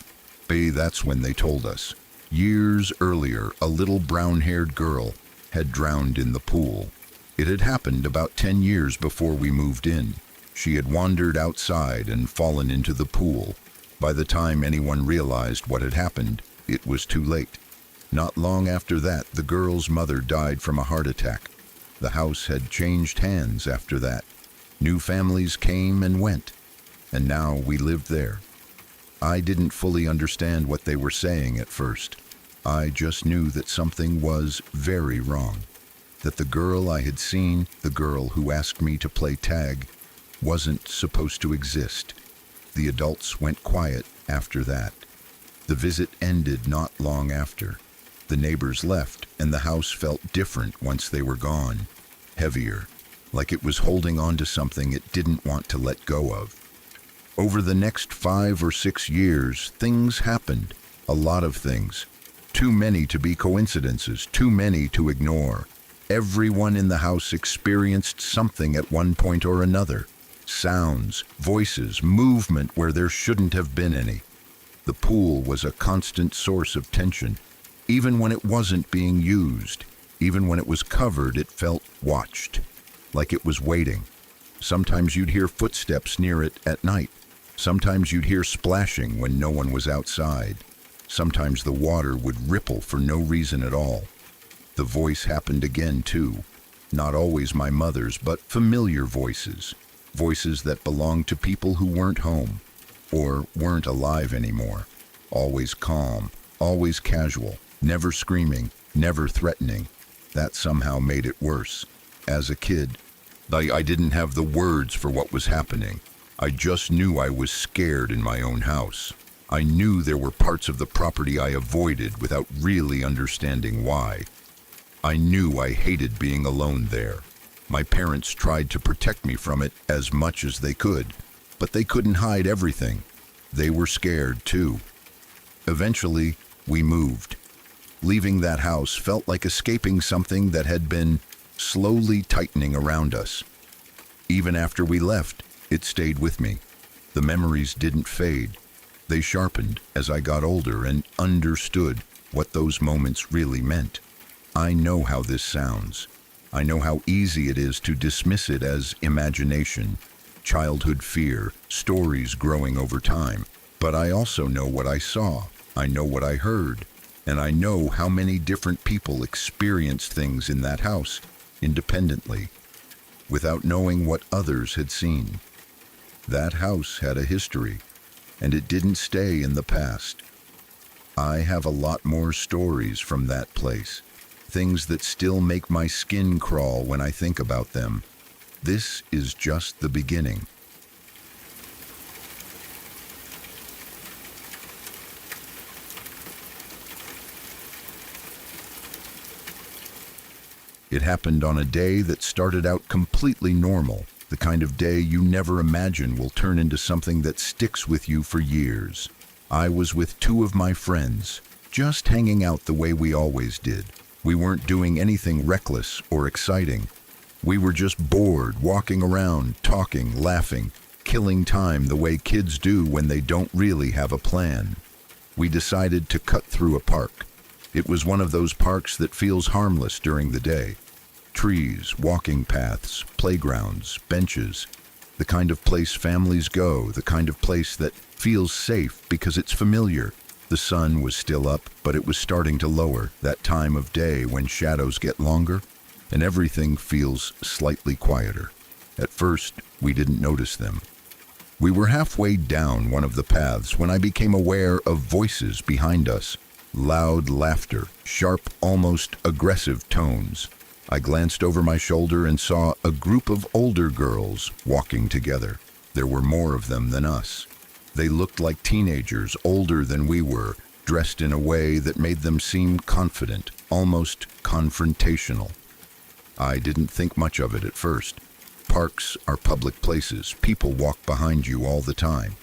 That's when they told us. Years earlier, a little brown-haired girl had drowned in the pool. It had happened about 10 years before we moved in. She had wandered outside and fallen into the pool. By the time anyone realized what had happened, it was too late. Not long after that, the girl's mother died from a heart attack. The house had changed hands after that. New families came and went, and now we lived there. I didn't fully understand what they were saying at first. I just knew that something was very wrong. That the girl I had seen, the girl who asked me to play tag, wasn't supposed to exist. The adults went quiet after that. The visit ended not long after. The neighbors left, and the house felt different once they were gone. Heavier, like it was holding on to something it didn't want to let go of. Over the next 5 or 6 years, things happened. A lot of things. Too many to be coincidences, too many to ignore. Everyone in the house experienced something at one point or another. Sounds, voices, movement where there shouldn't have been any. The pool was a constant source of tension. Even when it wasn't being used, even when it was covered, it felt watched, like it was waiting. Sometimes you'd hear footsteps near it at night. Sometimes you'd hear splashing when no one was outside. Sometimes the water would ripple for no reason at all. The voice happened again, too. Not always my mother's, but familiar voices. Voices that belonged to people who weren't home, or weren't alive anymore. Always calm, always casual, never screaming, never threatening. That somehow made it worse. As a kid, I didn't have the words for what was happening. I just knew I was scared in my own house. I knew there were parts of the property I avoided without really understanding why. I knew I hated being alone there. My parents tried to protect me from it as much as they could, but they couldn't hide everything. They were scared too. Eventually, we moved. Leaving that house felt like escaping something that had been slowly tightening around us. Even after we left, It stayed with me. The memories didn't fade. They sharpened as I got older and understood what those moments really meant. I know how this sounds. I know how easy it is to dismiss it as imagination, childhood fear, stories growing over time. But I also know what I saw. I know what I heard. And I know how many different people experienced things in that house, independently, without knowing what others had seen. That house had a history, and it didn't stay in the past. I have a lot more stories from that place, things that still make my skin crawl when I think about them. This is just the beginning. It happened on a day that started out completely normal, the kind of day you never imagine will turn into something that sticks with you for years. I was with two of my friends, just hanging out the way we always did. We weren't doing anything reckless or exciting. We were just bored, walking around, talking, laughing, killing time the way kids do when they don't really have a plan. We decided to cut through a park. It was one of those parks that feels harmless during the day. Trees, walking paths, playgrounds, benches. The kind of place families go, the kind of place that feels safe because it's familiar. The sun was still up, but it was starting to lower, that time of day when shadows get longer and everything feels slightly quieter. At first, we didn't notice them. We were halfway down one of the paths when I became aware of voices behind us. Loud laughter, sharp, almost aggressive tones. I glanced over my shoulder and saw a group of older girls walking together. There were more of them than us. They looked like teenagers, older than we were, dressed in a way that made them seem confident, almost confrontational. I didn't think much of it at first. Parks are public places. People walk behind you all the time.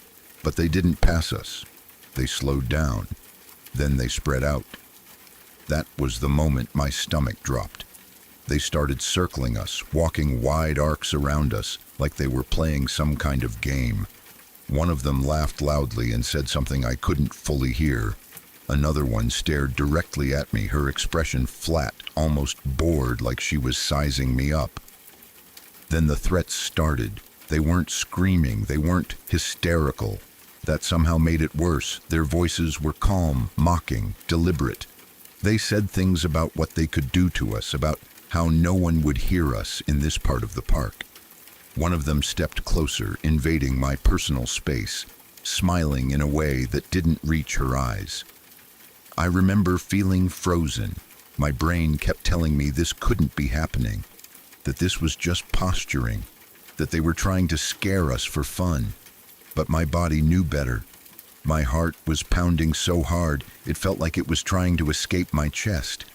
But they didn't pass us. They slowed down. Then they spread out. That was the moment my stomach dropped. They started circling us, walking wide arcs around us, like they were playing some kind of game. One of them laughed loudly and said something I couldn't fully hear. Another one stared directly at me, her expression flat, almost bored, like she was sizing me up. Then the threats started. They weren't screaming, they weren't hysterical. That somehow made it worse. Their voices were calm, mocking, deliberate. They said things about what they could do to us, about how no one would hear us in this part of the park. One of them stepped closer, invading my personal space, smiling in a way that didn't reach her eyes. I remember feeling frozen. My brain kept telling me this couldn't be happening, that this was just posturing, that they were trying to scare us for fun. But my body knew better. My heart was pounding so hard, it felt like it was trying to escape my chest.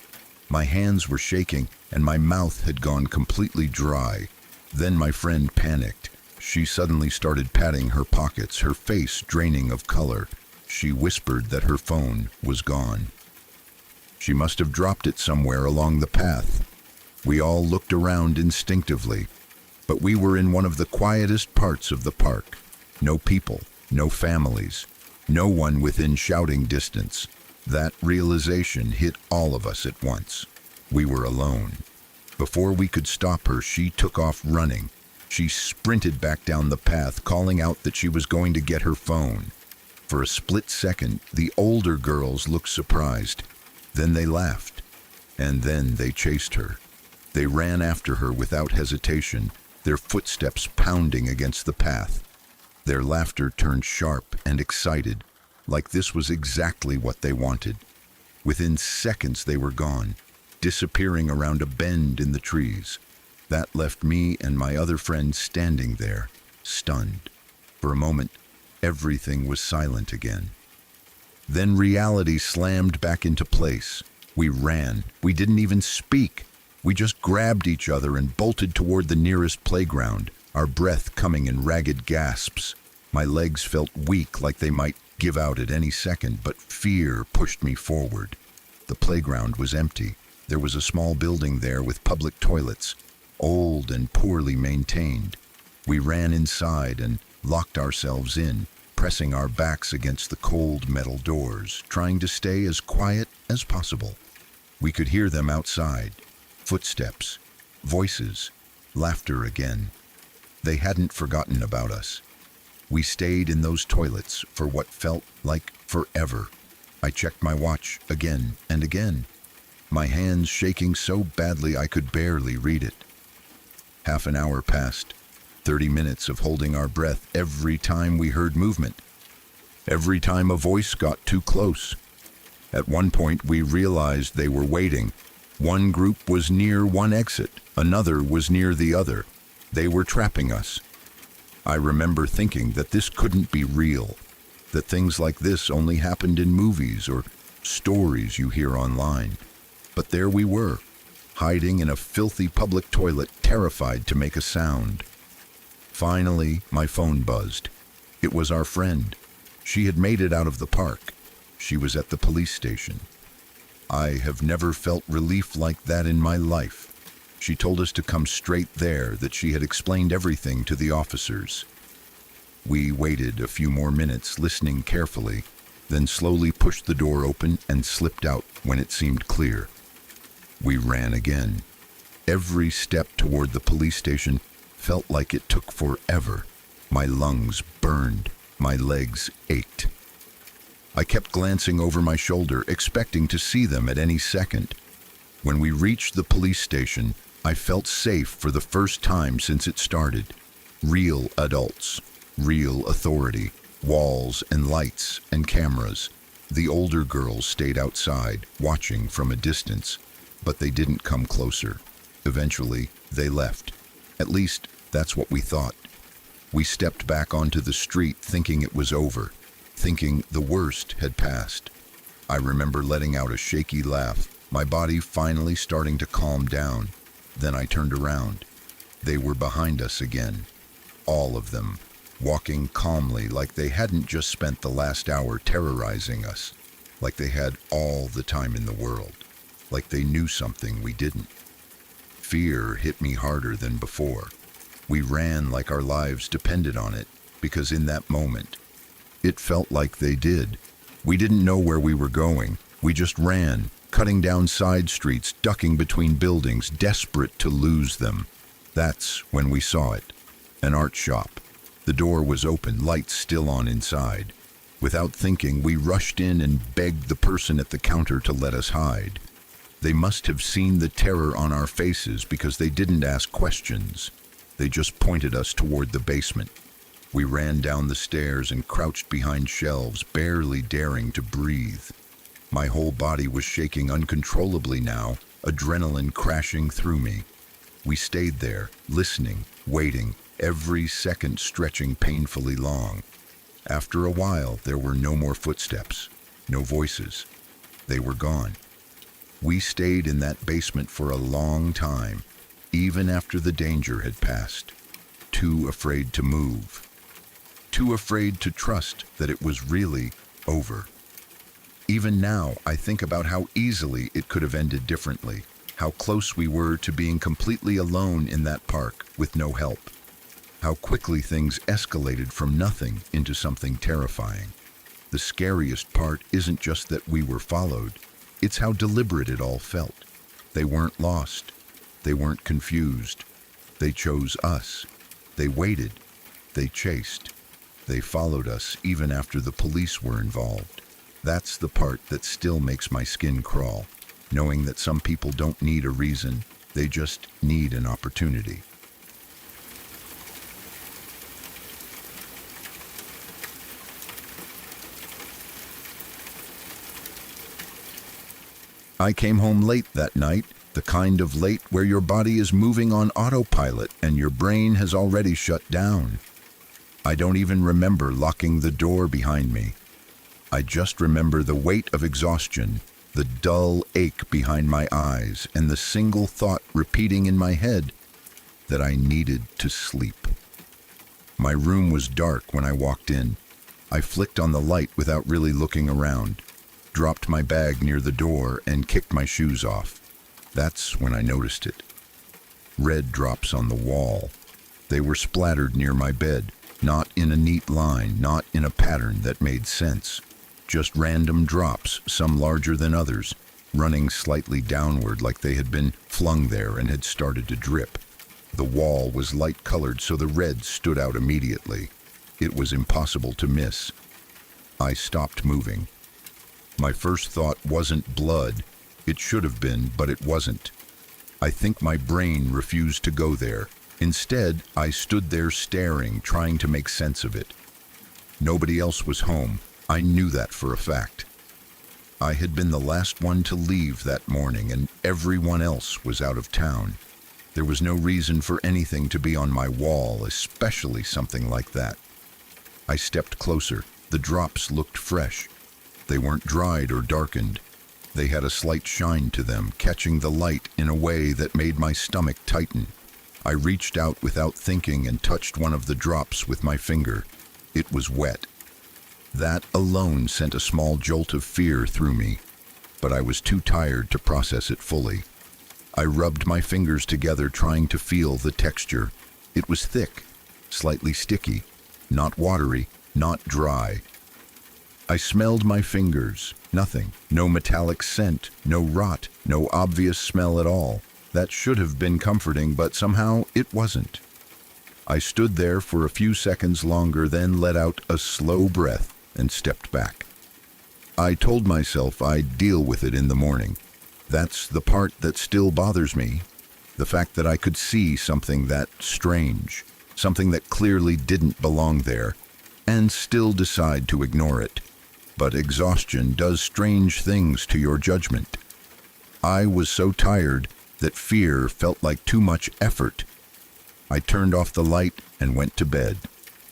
My hands were shaking, and my mouth had gone completely dry. Then my friend panicked. She suddenly started patting her pockets, her face draining of color. She whispered that her phone was gone. She must have dropped it somewhere along the path. We all looked around instinctively, but we were in one of the quietest parts of the park. No people, no families, no one within shouting distance. That realization hit all of us at once. We were alone. Before we could stop her, she took off running. She sprinted back down the path, calling out that she was going to get her phone. For a split second, the older girls looked surprised. Then they laughed. And then they chased her. They ran after her without hesitation, their footsteps pounding against the path. Their laughter turned sharp and excited, like this was exactly what they wanted. Within seconds they were gone, disappearing around a bend in the trees. That left me and my other friend standing there, stunned. For a moment, everything was silent again. Then reality slammed back into place. We ran. We didn't even speak. We just grabbed each other and bolted toward the nearest playground, our breath coming in ragged gasps. My legs felt weak, like they might give out at any second, but fear pushed me forward. The playground was empty. There was a small building there with public toilets, old and poorly maintained. We ran inside and locked ourselves in, pressing our backs against the cold metal doors, trying to stay as quiet as possible. We could hear them outside, footsteps, voices, laughter again. They hadn't forgotten about us. We stayed in those toilets for what felt like forever. I checked my watch again and again, my hands shaking so badly I could barely read it. Half an hour passed, 30 minutes of holding our breath every time we heard movement, every time a voice got too close. At one point we realized they were waiting. One group was near one exit, another was near the other. They were trapping us. I remember thinking that this couldn't be real, that things like this only happened in movies or stories you hear online. But there we were, hiding in a filthy public toilet, terrified to make a sound. Finally, my phone buzzed. It was our friend. She had made it out of the park. She was at the police station. I have never felt relief like that in my life. She told us to come straight there, that she had explained everything to the officers. We waited a few more minutes, listening carefully, then slowly pushed the door open and slipped out when it seemed clear. We ran again. Every step toward the police station felt like it took forever. My lungs burned. My legs ached. I kept glancing over my shoulder, expecting to see them at any second. When we reached the police station, I felt safe for the first time since it started. Real adults, real authority, walls and lights and cameras. The older girls stayed outside, watching from a distance, but they didn't come closer. Eventually, they left. At least, that's what we thought. We stepped back onto the street thinking it was over, thinking the worst had passed. I remember letting out a shaky laugh, my body finally starting to calm down. Then I turned around. They were behind us again. All of them, walking calmly like they hadn't just spent the last hour terrorizing us, like they had all the time in the world, like they knew something we didn't. Fear hit me harder than before. We ran like our lives depended on it, because in that moment, it felt like they did. We didn't know where we were going. We just ran, cutting down side streets, ducking between buildings, desperate to lose them. That's when we saw it. An art shop. The door was open, lights still on inside. Without thinking, we rushed in and begged the person at the counter to let us hide. They must have seen the terror on our faces because they didn't ask questions. They just pointed us toward the basement. We ran down the stairs and crouched behind shelves, barely daring to breathe. My whole body was shaking uncontrollably now, adrenaline crashing through me. We stayed there, listening, waiting, every second stretching painfully long. After a while, there were no more footsteps, no voices. They were gone. We stayed in that basement for a long time, even after the danger had passed, too afraid to move, too afraid to trust that it was really over. Even now, I think about how easily it could have ended differently, how close we were to being completely alone in that park with no help, how quickly things escalated from nothing into something terrifying. The scariest part isn't just that we were followed, it's how deliberate it all felt. They weren't lost. They weren't confused. They chose us. They waited. They chased. They followed us even after the police were involved. That's the part that still makes my skin crawl, knowing that some people don't need a reason, they just need an opportunity. I came home late that night, the kind of late where your body is moving on autopilot and your brain has already shut down. I don't even remember locking the door behind me. I just remember the weight of exhaustion, the dull ache behind my eyes, and the single thought repeating in my head that I needed to sleep. My room was dark when I walked in. I flicked on the light without really looking around, dropped my bag near the door, and kicked my shoes off. That's when I noticed it. Red drops on the wall. They were splattered near my bed, not in a neat line, not in a pattern that made sense. Just random drops, some larger than others, running slightly downward like they had been flung there and had started to drip. The wall was light-colored, so the red stood out immediately. It was impossible to miss. I stopped moving. My first thought wasn't blood. It should have been, but it wasn't. I think my brain refused to go there. Instead, I stood there staring, trying to make sense of it. Nobody else was home. I knew that for a fact. I had been the last one to leave that morning, and everyone else was out of town. There was no reason for anything to be on my wall, especially something like that. I stepped closer. The drops looked fresh. They weren't dried or darkened. They had a slight shine to them, catching the light in a way that made my stomach tighten. I reached out without thinking and touched one of the drops with my finger. It was wet. That alone sent a small jolt of fear through me, but I was too tired to process it fully. I rubbed my fingers together, trying to feel the texture. It was thick, slightly sticky, not watery, not dry. I smelled my fingers. Nothing. No metallic scent, no rot, no obvious smell at all. That should have been comforting, but somehow it wasn't. I stood there for a few seconds longer, then let out a slow breath and stepped back. I told myself I'd deal with it in the morning. That's the part that still bothers me. The fact that I could see something that strange, something that clearly didn't belong there, and still decide to ignore it. But exhaustion does strange things to your judgment. I was so tired that fear felt like too much effort. I turned off the light and went to bed.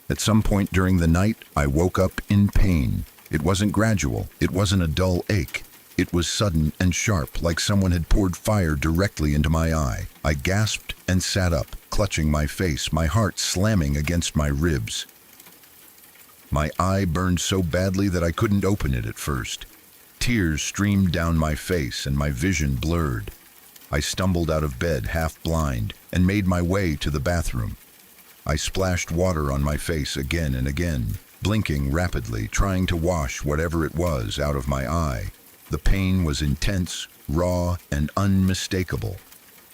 At some point during the night, I woke up in pain. It wasn't gradual. It wasn't a dull ache. It was sudden and sharp, like someone had poured fire directly into my eye. I gasped and sat up, clutching my face, my heart slamming against my ribs. My eye burned so badly that I couldn't open it at first. Tears streamed down my face and my vision blurred. I stumbled out of bed, half blind, and made my way to the bathroom. I splashed water on my face again and again, blinking rapidly, trying to wash whatever it was out of my eye. The pain was intense, raw, and unmistakable.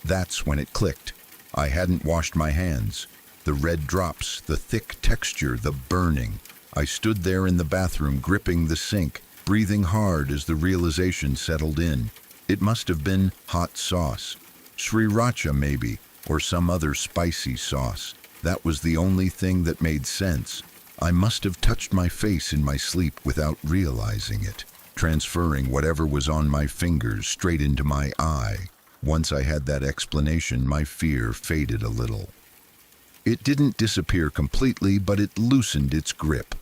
That's when it clicked. I hadn't washed my hands. The red drops, the thick texture, the burning. I stood there in the bathroom, gripping the sink, breathing hard as the realization settled in. It must have been hot sauce. Sriracha maybe, or some other spicy sauce. That was the only thing that made sense. I must have touched my face in my sleep without realizing it, transferring whatever was on my fingers straight into my eye. Once I had that explanation, my fear faded a little. It didn't disappear completely, but it loosened its grip.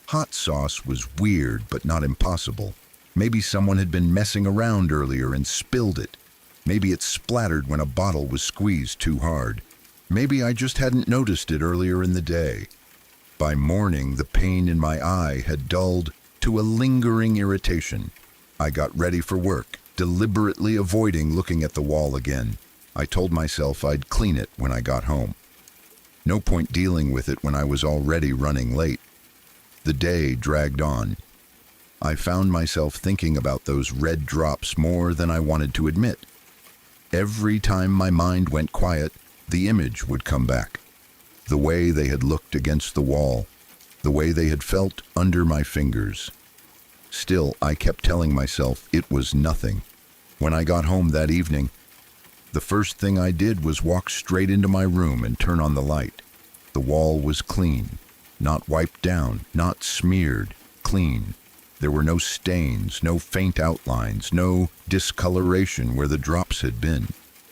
Hot sauce was weird, but not impossible. Maybe someone had been messing around earlier and spilled it. Maybe it splattered when a bottle was squeezed too hard. Maybe I just hadn't noticed it earlier in the day. By morning, the pain in my eye had dulled to a lingering irritation. I got ready for work, deliberately avoiding looking at the wall again. I told myself I'd clean it when I got home. No point dealing with it when I was already running late. The day dragged on. I found myself thinking about those red drops more than I wanted to admit. Every time my mind went quiet, the image would come back. The way they had looked against the wall, the way they had felt under my fingers. Still, I kept telling myself it was nothing. When I got home that evening, the first thing I did was walk straight into my room and turn on the light. The wall was clean, not wiped down, not smeared, clean. There were no stains, no faint outlines, no discoloration where the drops had been.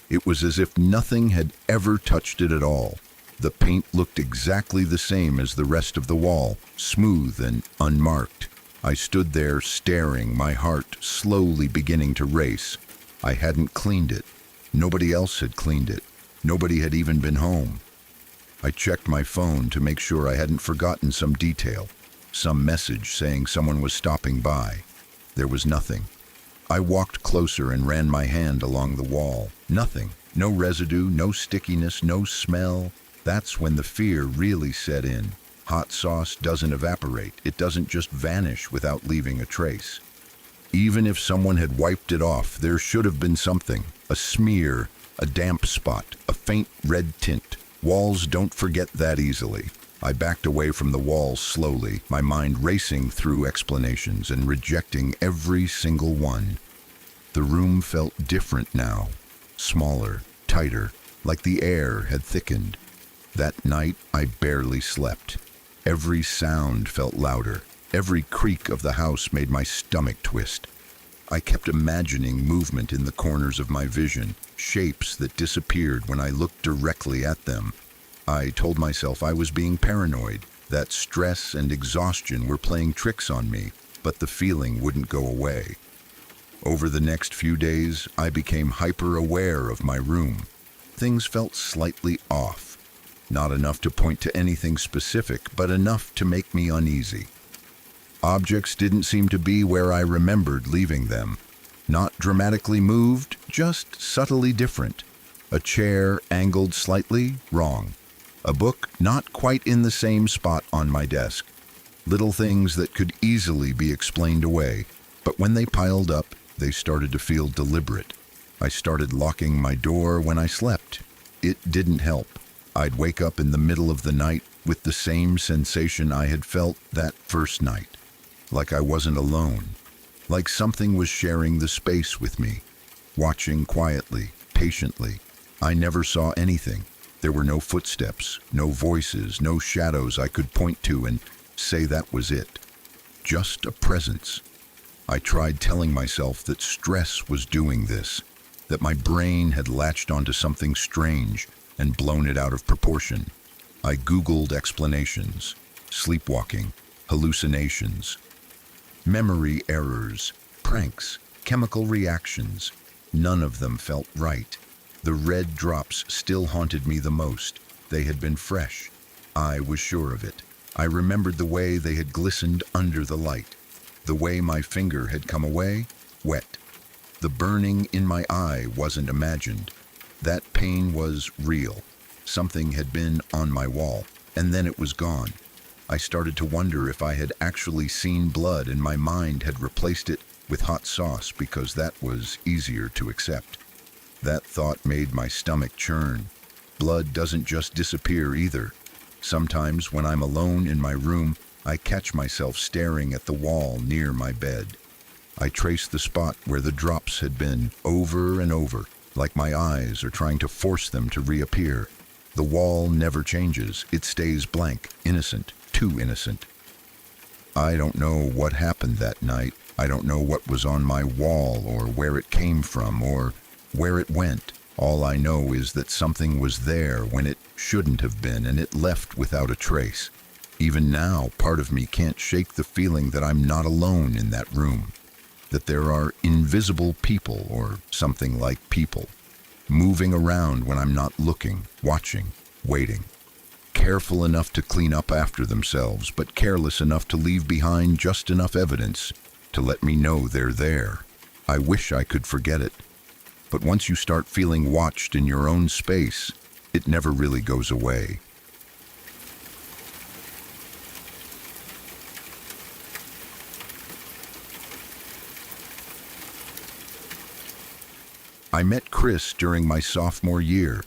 It was as if nothing had ever touched it at all. The paint looked exactly the same as the rest of the wall, smooth and unmarked. I stood there staring, my heart slowly beginning to race. I hadn't cleaned it. Nobody else had cleaned it. Nobody had even been home. I checked my phone to make sure I hadn't forgotten some detail. Some message saying someone was stopping by. There was nothing. I walked closer and ran my hand along the wall. Nothing. No residue, no stickiness, no smell. That's when the fear really set in. Hot sauce doesn't evaporate. It doesn't just vanish without leaving a trace. Even if someone had wiped it off, there should have been something. A smear, a damp spot, a faint red tint. Walls don't forget that easily. I backed away from the walls slowly, my mind racing through explanations and rejecting every single one. The room felt different now. Smaller, tighter, like the air had thickened. That night, I barely slept. Every sound felt louder. Every creak of the house made my stomach twist. I kept imagining movement in the corners of my vision, shapes that disappeared when I looked directly at them. I told myself I was being paranoid, that stress and exhaustion were playing tricks on me, but the feeling wouldn't go away. Over the next few days, I became hyper-aware of my room. Things felt slightly off. Not enough to point to anything specific, but enough to make me uneasy. Objects didn't seem to be where I remembered leaving them. Not dramatically moved, just subtly different. A chair angled slightly wrong. A book not quite in the same spot on my desk. Little things that could easily be explained away, but when they piled up, they started to feel deliberate. I started locking my door when I slept. It didn't help. I'd wake up in the middle of the night with the same sensation I had felt that first night. Like I wasn't alone. Like something was sharing the space with me. Watching quietly, patiently. I never saw anything. There were no footsteps, no voices, no shadows I could point to and say that was it. Just a presence. I tried telling myself that stress was doing this, that my brain had latched onto something strange and blown it out of proportion. I Googled explanations, sleepwalking, hallucinations, memory errors, pranks, chemical reactions. None of them felt right. The red drops still haunted me the most. They had been fresh. I was sure of it. I remembered the way they had glistened under the light. The way my finger had come away, wet. The burning in my eye wasn't imagined. That pain was real. Something had been on my wall, and then it was gone. I started to wonder if I had actually seen blood and my mind had replaced it with hot sauce because that was easier to accept. That thought made my stomach churn. Blood doesn't just disappear either. Sometimes when I'm alone in my room, I catch myself staring at the wall near my bed. I trace the spot where the drops had been over and over, like my eyes are trying to force them to reappear. The wall never changes. It stays blank, innocent, too innocent. I don't know what happened that night. I don't know what was on my wall or where it came from or where it went. All I know is that something was there when it shouldn't have been, and it left without a trace. Even now, part of me can't shake the feeling that I'm not alone in that room, that there are invisible people, or something like people, moving around when I'm not looking, watching, waiting. Careful enough to clean up after themselves, but careless enough to leave behind just enough evidence to let me know they're there. I wish I could forget it. But once you start feeling watched in your own space, it never really goes away. I met Chris during my sophomore year.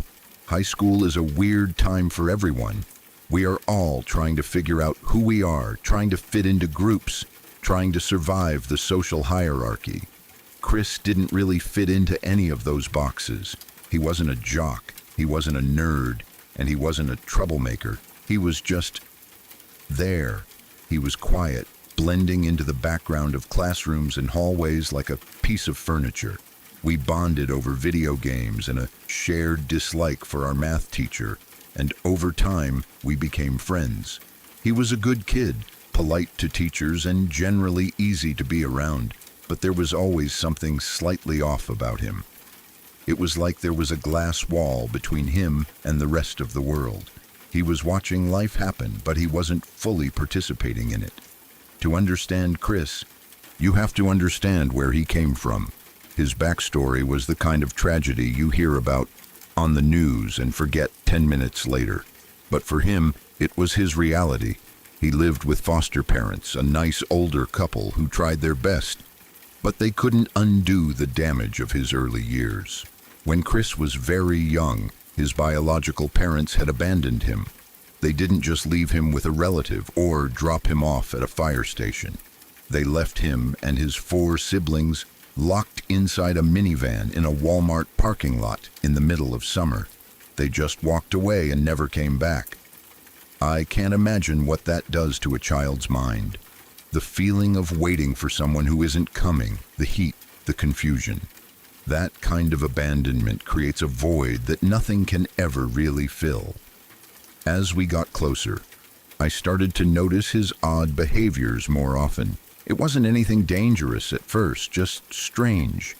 High school is a weird time for everyone. We are all trying to figure out who we are, trying to fit into groups, trying to survive the social hierarchy. Chris didn't really fit into any of those boxes. He wasn't a jock, he wasn't a nerd, and he wasn't a troublemaker. He was just there. He was quiet, blending into the background of classrooms and hallways like a piece of furniture. We bonded over video games and a shared dislike for our math teacher, and over time, we became friends. He was a good kid, polite to teachers and generally easy to be around, but there was always something slightly off about him. It was like there was a glass wall between him and the rest of the world. He was watching life happen, but he wasn't fully participating in it. To understand Chris, you have to understand where he came from. His backstory was the kind of tragedy you hear about on the news and forget 10 minutes later. But for him, it was his reality. He lived with foster parents, a nice older couple who tried their best, but they couldn't undo the damage of his early years. When Chris was very young, his biological parents had abandoned him. They didn't just leave him with a relative or drop him off at a fire station. They left him and his 4 siblings locked inside a minivan in a Walmart parking lot in the middle of summer. They just walked away and never came back. I can't imagine what that does to a child's mind. The feeling of waiting for someone who isn't coming, the heat, the confusion. That kind of abandonment creates a void that nothing can ever really fill. As we got closer, I started to notice his odd behaviors more often. It wasn't anything dangerous at first, just strange.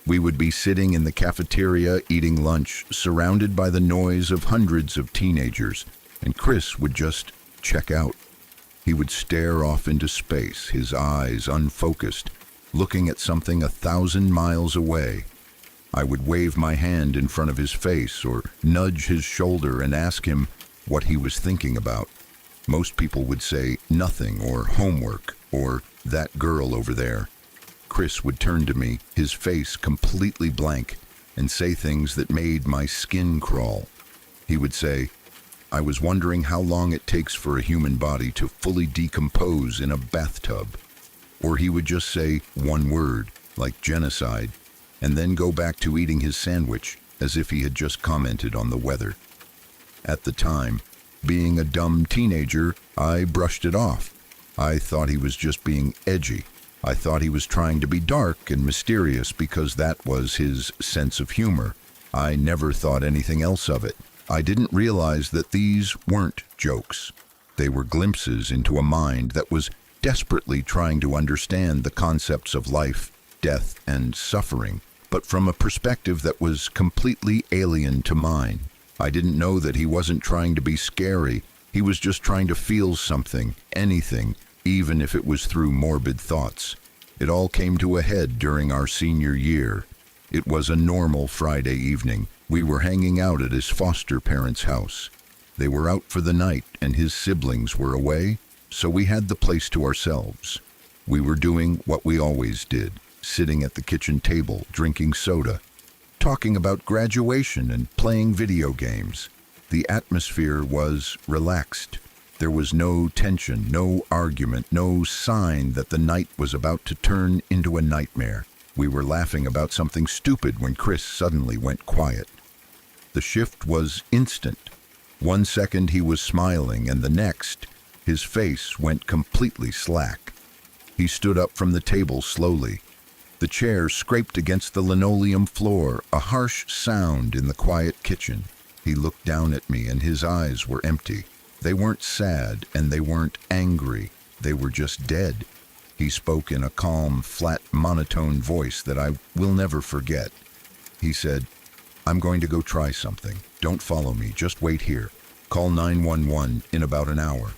We would be sitting in the cafeteria eating lunch, surrounded by the noise of hundreds of teenagers, and Chris would just check out. He would stare off into space, his eyes unfocused, looking at something 1,000 miles away. I would wave my hand in front of his face or nudge his shoulder and ask him what he was thinking about. Most people would say nothing or homework or that girl over there. Chris would turn to me, his face completely blank, and say things that made my skin crawl. He would say, "I was wondering how long it takes for a human body to fully decompose in a bathtub." Or he would just say one word, like genocide, and then go back to eating his sandwich as if he had just commented on the weather. At the time, being a dumb teenager, I brushed it off. I thought he was just being edgy. I thought he was trying to be dark and mysterious because that was his sense of humor. I never thought anything else of it. I didn't realize that these weren't jokes. They were glimpses into a mind that was desperately trying to understand the concepts of life, death, and suffering, but from a perspective that was completely alien to mine. I didn't know that he wasn't trying to be scary. He was just trying to feel something, anything, even if it was through morbid thoughts. It all came to a head during our senior year. It was a normal Friday evening. We were hanging out at his foster parents' house. They were out for the night and his siblings were away, so we had the place to ourselves. We were doing what we always did, sitting at the kitchen table, drinking soda, talking about graduation and playing video games. The atmosphere was relaxed. There was no tension, no argument, no sign that the night was about to turn into a nightmare. We were laughing about something stupid when Chris suddenly went quiet. The shift was instant. 1 second he was smiling, and the next, his face went completely slack. He stood up from the table slowly. The chair scraped against the linoleum floor, a harsh sound in the quiet kitchen. He looked down at me, and his eyes were empty. They weren't sad, and they weren't angry. They were just dead. He spoke in a calm, flat, monotone voice that I will never forget. He said, "I'm going to go try something. Don't follow me, just wait here. Call 911 in about an hour."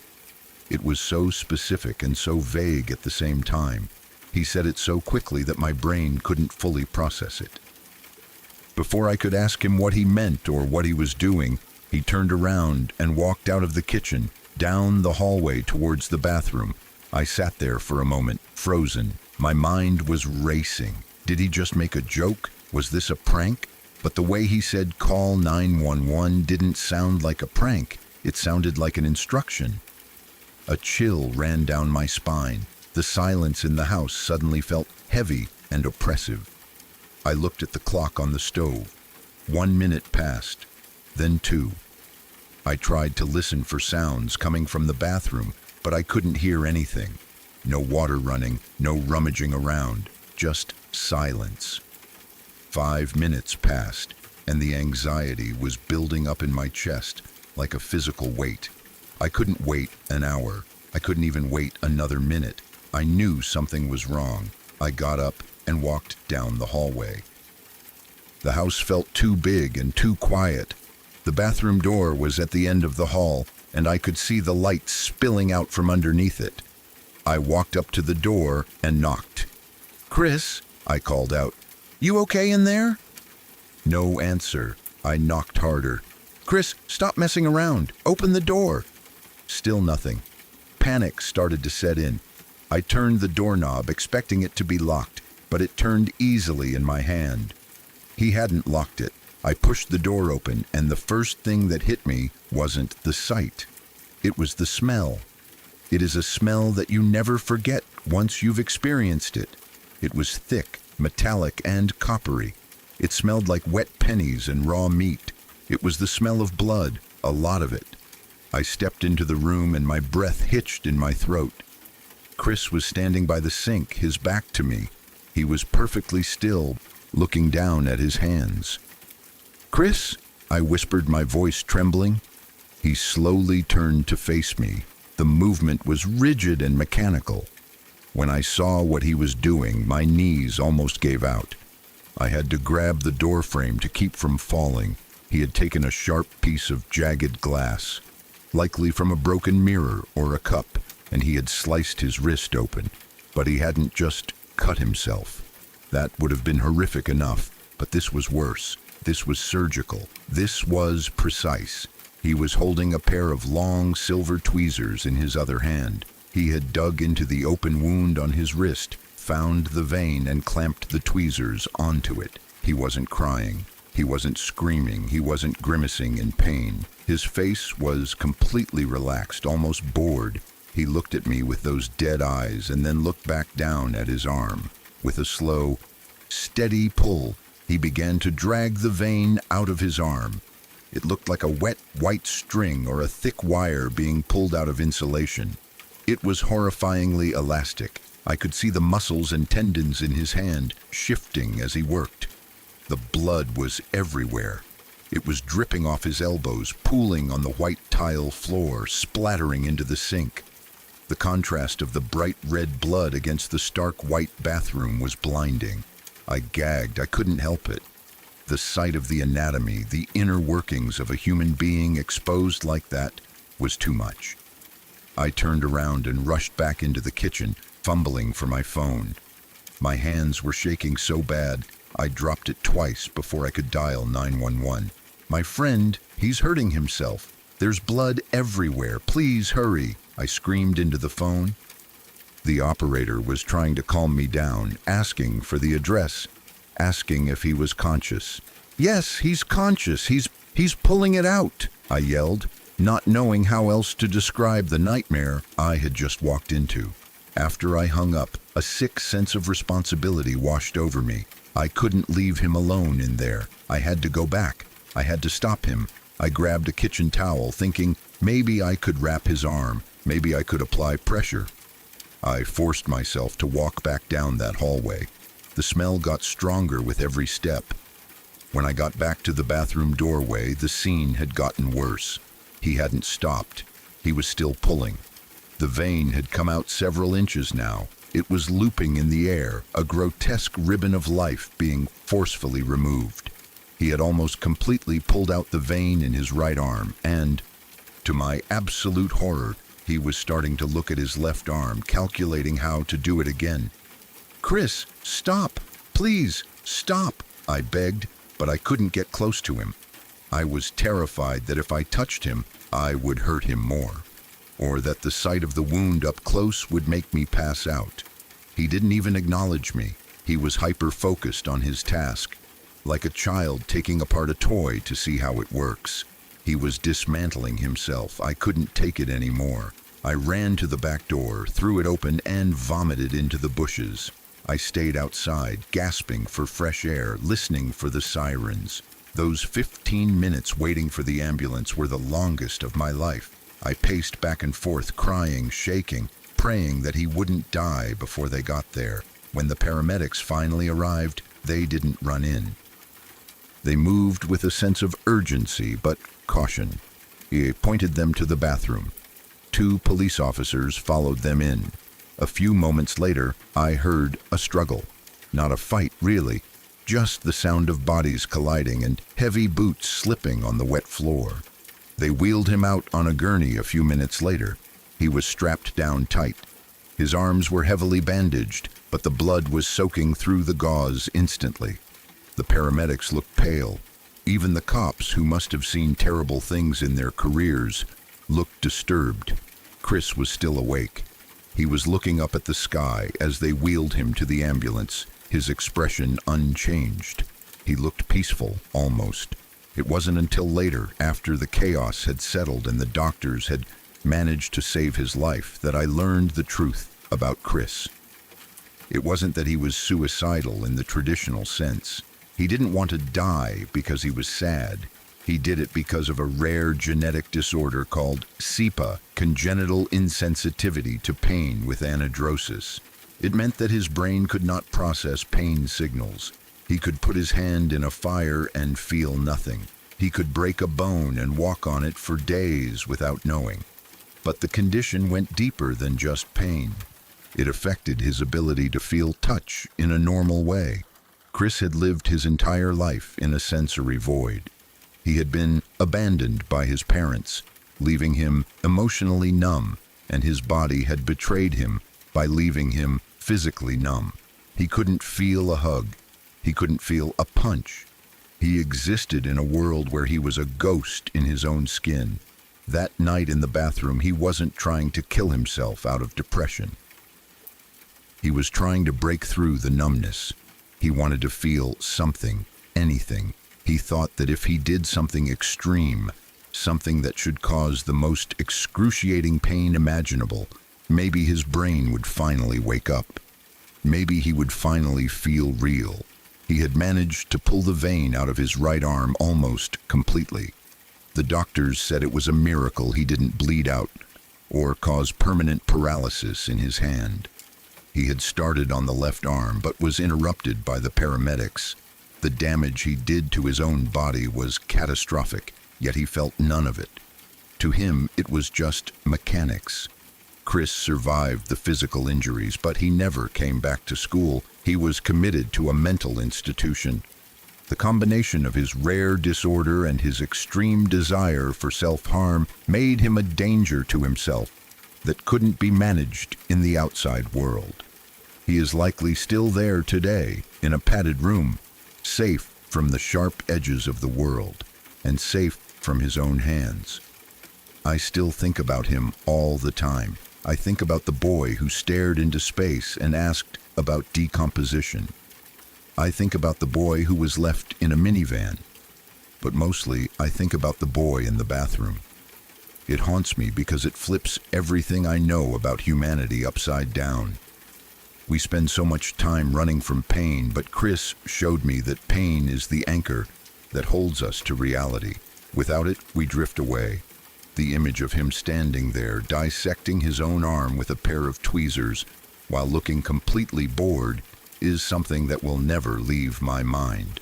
It was so specific and so vague at the same time. He said it so quickly that my brain couldn't fully process it. Before I could ask him what he meant or what he was doing, he turned around and walked out of the kitchen, down the hallway towards the bathroom. I sat there for a moment, frozen. My mind was racing. Did he just make a joke? Was this a prank? But the way he said call 911 didn't sound like a prank. It sounded like an instruction. A chill ran down my spine. The silence in the house suddenly felt heavy and oppressive. I looked at the clock on the stove. 1 minute passed, then 2. I tried to listen for sounds coming from the bathroom, but I couldn't hear anything. No water running, no rummaging around, just silence. 5 minutes passed, and the anxiety was building up in my chest like a physical weight. I couldn't wait an hour. I couldn't even wait another minute. I knew something was wrong. I got up and walked down the hallway. The house felt too big and too quiet. The bathroom door was at the end of the hall, and I could see the light spilling out from underneath it. I walked up to the door and knocked. "Chris," I called out, "you okay in there?" No answer. I knocked harder. Chris, stop messing around. Open the door. Still nothing. Panic started to set in. I turned the doorknob, expecting it to be locked, but it turned easily in my hand. He hadn't locked it. I pushed the door open, and the first thing that hit me wasn't the sight. It was the smell. It is a smell that you never forget once you've experienced it. It was thick, metallic, and coppery. It smelled like wet pennies and raw meat. It was the smell of blood, a lot of it. I stepped into the room and my breath hitched in my throat. Chris was standing by the sink, his back to me. He was perfectly still, looking down at his hands. "Chris," I whispered, my voice trembling. He slowly turned to face me. The movement was rigid and mechanical. When I saw what he was doing, my knees almost gave out. I had to grab the door frame to keep from falling. He had taken a sharp piece of jagged glass, likely from a broken mirror or a cup, and he had sliced his wrist open. But he hadn't just cut himself. That would have been horrific enough, but this was worse. This was surgical. This was precise. He was holding a pair of long silver tweezers in his other hand. He had dug into the open wound on his wrist, found the vein, and clamped the tweezers onto it. He wasn't crying. He wasn't screaming. He wasn't grimacing in pain. His face was completely relaxed, almost bored. He looked at me with those dead eyes and then looked back down at his arm. With a slow, steady pull, he began to drag the vein out of his arm. It looked like a wet, white string or a thick wire being pulled out of insulation. It was horrifyingly elastic. I could see the muscles and tendons in his hand shifting as he worked. The blood was everywhere. It was dripping off his elbows, pooling on the white tile floor, splattering into the sink. The contrast of the bright red blood against the stark white bathroom was blinding. I gagged. I couldn't help it. The sight of the anatomy, the inner workings of a human being exposed like that, was too much. I turned around and rushed back into the kitchen, fumbling for my phone. My hands were shaking so bad, I dropped it twice before I could dial 911. "My friend, he's hurting himself. There's blood everywhere. Please hurry," I screamed into the phone. The operator was trying to calm me down, asking for the address, asking if he was conscious. "Yes, he's conscious. He's pulling it out," I yelled, not knowing how else to describe the nightmare I had just walked into. After I hung up, a sick sense of responsibility washed over me. I couldn't leave him alone in there. I had to go back. I had to stop him. I grabbed a kitchen towel, thinking maybe I could wrap his arm, maybe I could apply pressure. I forced myself to walk back down that hallway. The smell got stronger with every step. When I got back to the bathroom doorway, the scene had gotten worse. He hadn't stopped. He was still pulling. The vein had come out several inches now. It was looping in the air, a grotesque ribbon of life being forcefully removed. He had almost completely pulled out the vein in his right arm, and, to my absolute horror, he was starting to look at his left arm, calculating how to do it again. "Chris, stop! Please, stop!" I begged, but I couldn't get close to him. I was terrified that if I touched him, I would hurt him more, or that the sight of the wound up close would make me pass out. He didn't even acknowledge me. He was hyper-focused on his task, like a child taking apart a toy to see how it works. He was dismantling himself. I couldn't take it anymore. I ran to the back door, threw it open, and vomited into the bushes. I stayed outside, gasping for fresh air, listening for the sirens. Those 15 minutes waiting for the ambulance were the longest of my life. I paced back and forth, crying, shaking, praying that he wouldn't die before they got there. When the paramedics finally arrived, they didn't run in. They moved with a sense of urgency but caution. He pointed them to the bathroom. 2 police officers followed them in. A few moments later, I heard a struggle. Not a fight, really. Just the sound of bodies colliding and heavy boots slipping on the wet floor. They wheeled him out on a gurney a few minutes later. He was strapped down tight. His arms were heavily bandaged, but the blood was soaking through the gauze instantly. The paramedics looked pale. Even the cops, who must have seen terrible things in their careers, looked disturbed. Chris was still awake. He was looking up at the sky as they wheeled him to the ambulance, his expression unchanged. He looked peaceful, almost. It wasn't until later, after the chaos had settled and the doctors had managed to save his life, that I learned the truth about Chris. It wasn't that he was suicidal in the traditional sense. He didn't want to die because he was sad. He did it because of a rare genetic disorder called CIPA, congenital insensitivity to pain with anadrosis. It meant that his brain could not process pain signals. He could put his hand in a fire and feel nothing. He could break a bone and walk on it for days without knowing. But the condition went deeper than just pain. It affected his ability to feel touch in a normal way. Chris had lived his entire life in a sensory void. He had been abandoned by his parents, leaving him emotionally numb, and his body had betrayed him by leaving him physically numb. He couldn't feel a hug. He couldn't feel a punch. He existed in a world where he was a ghost in his own skin. That night in the bathroom, he wasn't trying to kill himself out of depression. He was trying to break through the numbness. He wanted to feel something, anything. He thought that if he did something extreme, something that should cause the most excruciating pain imaginable, maybe his brain would finally wake up. Maybe he would finally feel real. He had managed to pull the vein out of his right arm almost completely. The doctors said it was a miracle he didn't bleed out or cause permanent paralysis in his hand. He had started on the left arm but was interrupted by the paramedics. The damage he did to his own body was catastrophic, yet he felt none of it. To him, it was just mechanics. Chris survived the physical injuries, but he never came back to school. He was committed to a mental institution. The combination of his rare disorder and his extreme desire for self-harm made him a danger to himself that couldn't be managed in the outside world. He is likely still there today, in a padded room, safe from the sharp edges of the world, and safe from his own hands. I still think about him all the time. I think about the boy who stared into space and asked about decomposition. I think about the boy who was left in a minivan. But mostly, I think about the boy in the bathroom. It haunts me because it flips everything I know about humanity upside down. We spend so much time running from pain, but Chris showed me that pain is the anchor that holds us to reality. Without it, we drift away. The image of him standing there, dissecting his own arm with a pair of tweezers, while looking completely bored, is something that will never leave my mind.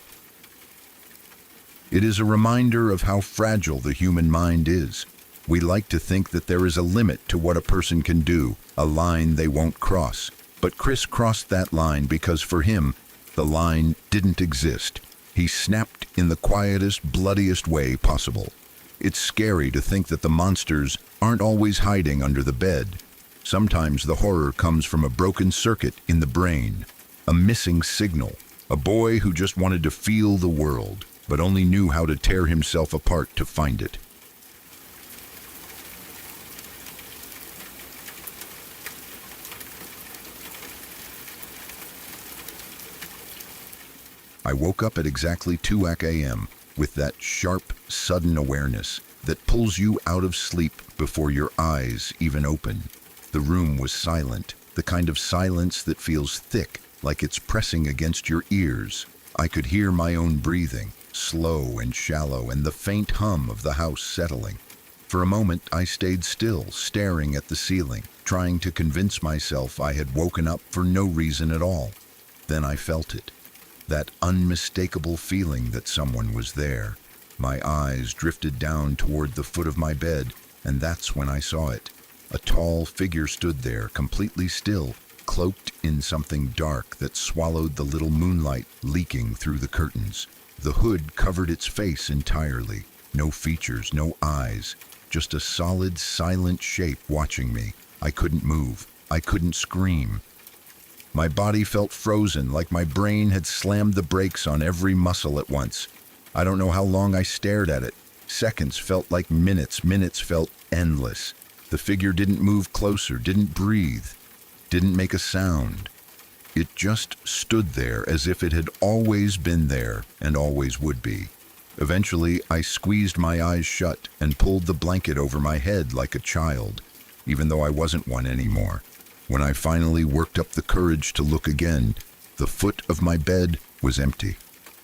It is a reminder of how fragile the human mind is. We like to think that there is a limit to what a person can do, a line they won't cross. But Chris crossed that line because for him, the line didn't exist. He snapped in the quietest, bloodiest way possible. It's scary to think that the monsters aren't always hiding under the bed. Sometimes the horror comes from a broken circuit in the brain, a missing signal, a boy who just wanted to feel the world, but only knew how to tear himself apart to find it. I woke up at exactly 2 a.m. with that sharp, sudden awareness that pulls you out of sleep before your eyes even open. The room was silent, the kind of silence that feels thick, like it's pressing against your ears. I could hear my own breathing, slow and shallow, and the faint hum of the house settling. For a moment, I stayed still, staring at the ceiling, trying to convince myself I had woken up for no reason at all. Then I felt it. That unmistakable feeling that someone was there. My eyes drifted down toward the foot of my bed, and that's when I saw it. A tall figure stood there, completely still, cloaked in something dark that swallowed the little moonlight leaking through the curtains. The hood covered its face entirely. No features, no eyes, just a solid, silent shape watching me. I couldn't move. I couldn't scream. My body felt frozen, like my brain had slammed the brakes on every muscle at once. I don't know how long I stared at it. Seconds felt like minutes, minutes felt endless. The figure didn't move closer, didn't breathe, didn't make a sound. It just stood there as if it had always been there and always would be. Eventually, I squeezed my eyes shut and pulled the blanket over my head like a child, even though I wasn't one anymore. When I finally worked up the courage to look again, the foot of my bed was empty.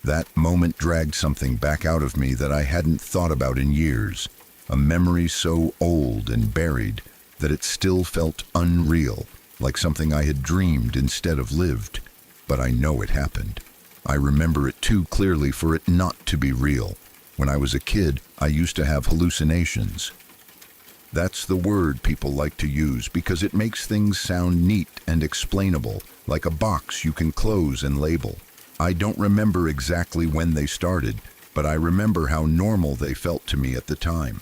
That moment dragged something back out of me that I hadn't thought about in years, a memory so old and buried that it still felt unreal, like something I had dreamed instead of lived. But I know it happened. I remember it too clearly for it not to be real. When I was a kid, I used to have hallucinations. That's the word people like to use because it makes things sound neat and explainable, like a box you can close and label. I don't remember exactly when they started, but I remember how normal they felt to me at the time.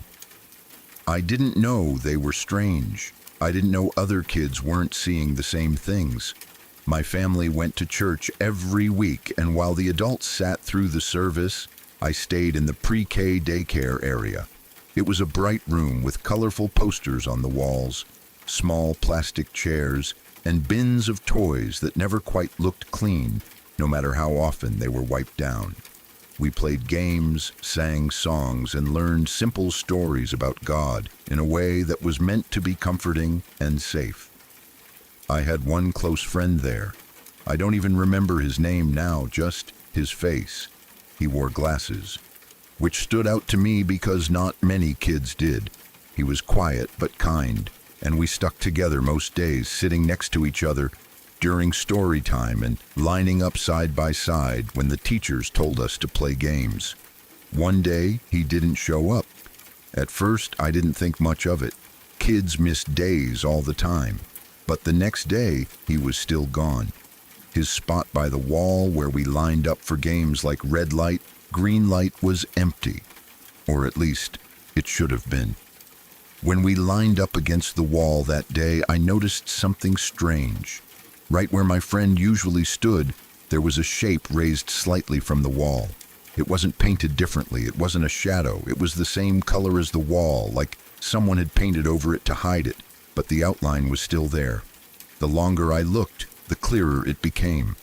I didn't know they were strange. I didn't know other kids weren't seeing the same things. My family went to church every week, and while the adults sat through the service, I stayed in the pre-K daycare area. It was a bright room with colorful posters on the walls, small plastic chairs, and bins of toys that never quite looked clean, no matter how often they were wiped down. We played games, sang songs, and learned simple stories about God in a way that was meant to be comforting and safe. I had one close friend there. I don't even remember his name now, just his face. He wore glasses, which stood out to me because not many kids did. He was quiet but kind, and we stuck together most days, sitting next to each other during story time and lining up side by side when the teachers told us to play games. One day, he didn't show up. At first, I didn't think much of it. Kids miss days all the time. But the next day, he was still gone. His spot by the wall where we lined up for games like red light, green light was empty. Or at least, it should have been. When we lined up against the wall that day, I noticed something strange. Right where my friend usually stood, there was a shape raised slightly from the wall. It wasn't painted differently, it wasn't a shadow, it was the same color as the wall, like someone had painted over it to hide it, but the outline was still there. The longer I looked, the clearer it became.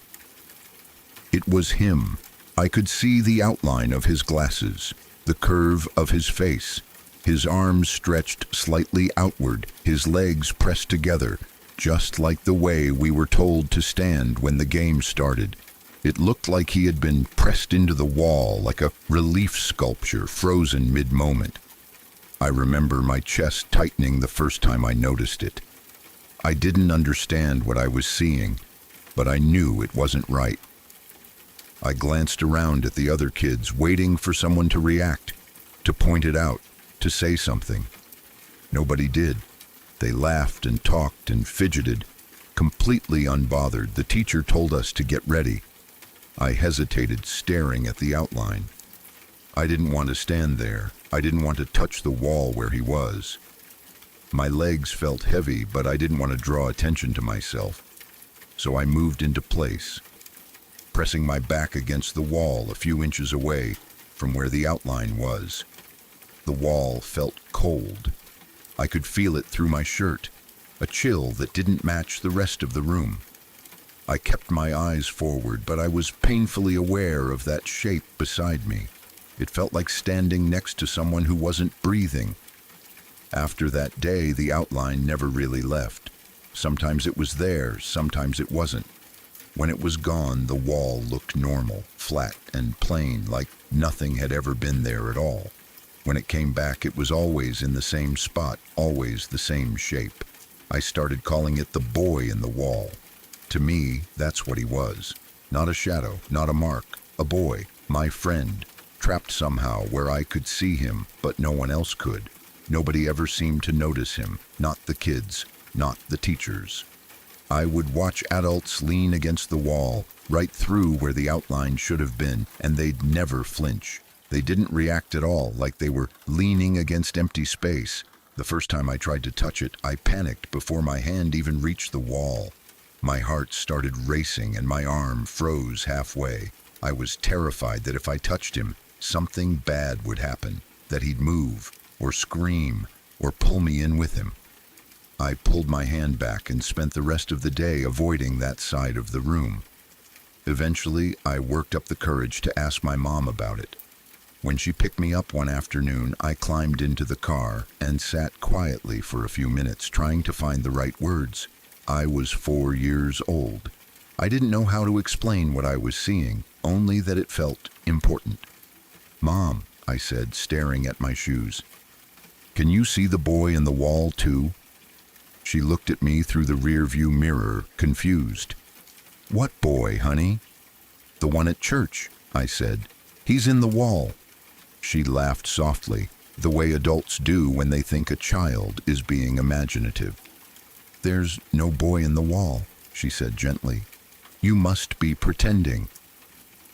It was him. I could see the outline of his glasses, the curve of his face. His arms stretched slightly outward, his legs pressed together, just like the way we were told to stand when the game started. It looked like he had been pressed into the wall, like a relief sculpture frozen mid-moment. I remember my chest tightening the first time I noticed it. I didn't understand what I was seeing, but I knew it wasn't right. I glanced around at the other kids, waiting for someone to react, to point it out, to say something. Nobody did. They laughed and talked and fidgeted, completely unbothered. The teacher told us to get ready. I hesitated, staring at the outline. I didn't want to stand there. I didn't want to touch the wall where he was. My legs felt heavy, but I didn't want to draw attention to myself. So I moved into place, pressing my back against the wall a few inches away from where the outline was. The wall felt cold. I could feel it through my shirt, a chill that didn't match the rest of the room. I kept my eyes forward, but I was painfully aware of that shape beside me. It felt like standing next to someone who wasn't breathing. After that day, the outline never really left. Sometimes it was there, sometimes it wasn't. When it was gone, the wall looked normal, flat and plain, like nothing had ever been there at all. When it came back, it was always in the same spot, always the same shape. I started calling it the boy in the wall. To me, that's what he was. Not a shadow, not a mark, a boy, my friend, trapped somehow where I could see him, but no one else could. Nobody ever seemed to notice him, not the kids, not the teachers. I would watch adults lean against the wall, right through where the outline should have been, and they'd never flinch. They didn't react at all, like they were leaning against empty space. The first time I tried to touch it, I panicked before my hand even reached the wall. My heart started racing and my arm froze halfway. I was terrified that if I touched him, something bad would happen, that he'd move, or scream, or pull me in with him. I pulled my hand back and spent the rest of the day avoiding that side of the room. Eventually, I worked up the courage to ask my mom about it. When she picked me up one afternoon, I climbed into the car and sat quietly for a few minutes trying to find the right words. I was 4 years old. I didn't know how to explain what I was seeing, only that it felt important. "Mom," I said, staring at my shoes, "can you see the boy in the wall too?" She looked at me through the rearview mirror, confused. "What boy, honey?" "The one at church," I said. "He's in the wall." She laughed softly, the way adults do when they think a child is being imaginative. "There's no boy in the wall," she said gently. "You must be pretending."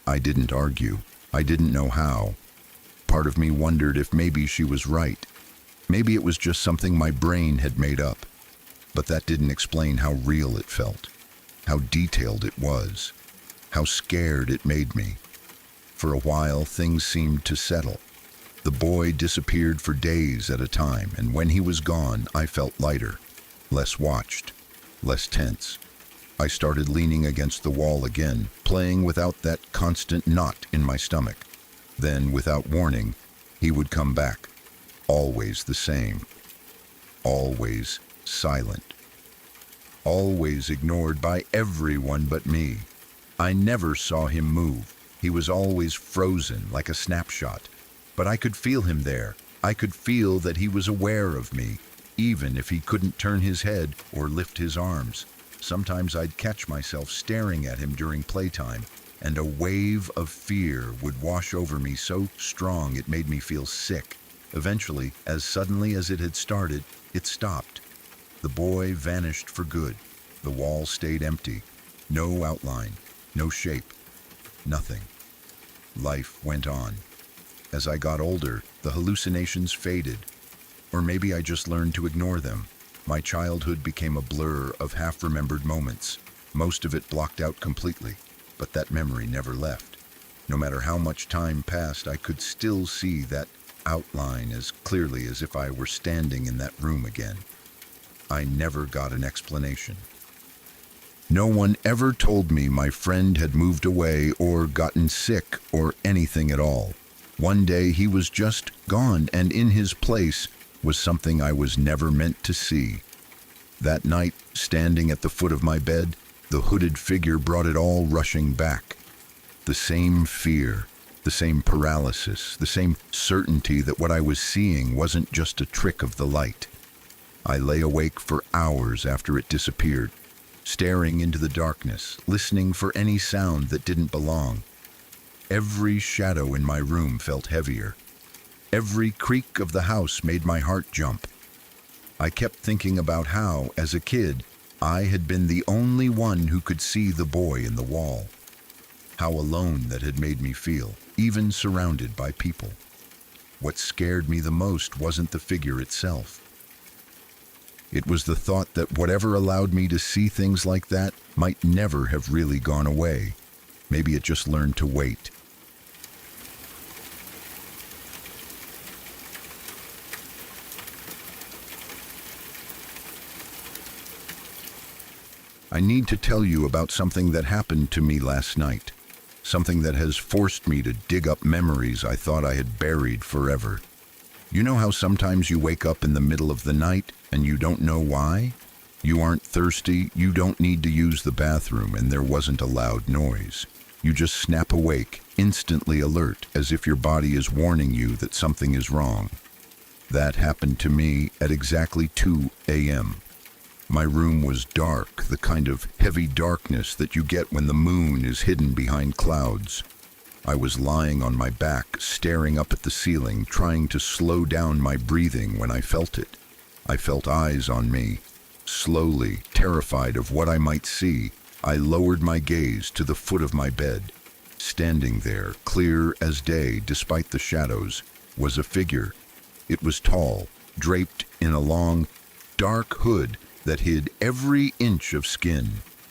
I didn't argue. I didn't know how. Part of me wondered if maybe she was right. Maybe it was just something my brain had made up. But that didn't explain how real it felt, how detailed it was, how scared it made me. For a while, things seemed to settle. The boy disappeared for days at a time, and when he was gone, I felt lighter, less watched, less tense. I started leaning against the wall again, playing without that constant knot in my stomach. Then, without warning, he would come back, always the same, always silent, always ignored by everyone but me. I never saw him move. He was always frozen, like a snapshot. But I could feel him there. I could feel that he was aware of me, even if he couldn't turn his head or lift his arms. Sometimes I'd catch myself staring at him during playtime, and a wave of fear would wash over me so strong it made me feel sick. Eventually, as suddenly as it had started, it stopped. The boy vanished for good. The wall stayed empty. No outline, no shape, nothing. Life went on. As I got older, the hallucinations faded. Or maybe I just learned to ignore them. My childhood became a blur of half-remembered moments, most of it blocked out completely, but that memory never left. No matter how much time passed, I could still see that outline as clearly as if I were standing in that room again. I never got an explanation. No one ever told me my friend had moved away or gotten sick or anything at all. One day he was just gone, and in his place was something I was never meant to see. That night, standing at the foot of my bed, the hooded figure brought it all rushing back. The same fear, the same paralysis, the same certainty that what I was seeing wasn't just a trick of the light. I lay awake for hours after it disappeared, staring into the darkness, listening for any sound that didn't belong. Every shadow in my room felt heavier. Every creak of the house made my heart jump. I kept thinking about how, as a kid, I had been the only one who could see the boy in the wall. How alone that had made me feel, even surrounded by people. What scared me the most wasn't the figure itself. It was the thought that whatever allowed me to see things like that might never have really gone away. Maybe it just learned to wait. I need to tell you about something that happened to me last night. Something that has forced me to dig up memories I thought I had buried forever. You know how sometimes you wake up in the middle of the night and you don't know why? You aren't thirsty, you don't need to use the bathroom, and there wasn't a loud noise. You just snap awake, instantly alert, as if your body is warning you that something is wrong. That happened to me at exactly 2 a.m. My room was dark, the kind of heavy darkness that you get when the moon is hidden behind clouds. I was lying on my back, staring up at the ceiling, trying to slow down my breathing when I felt it. I felt eyes on me. Slowly, terrified of what I might see, I lowered my gaze to the foot of my bed. Standing there, clear as day despite the shadows, was a figure. It was tall, draped in a long, dark hood that hid every inch of skin.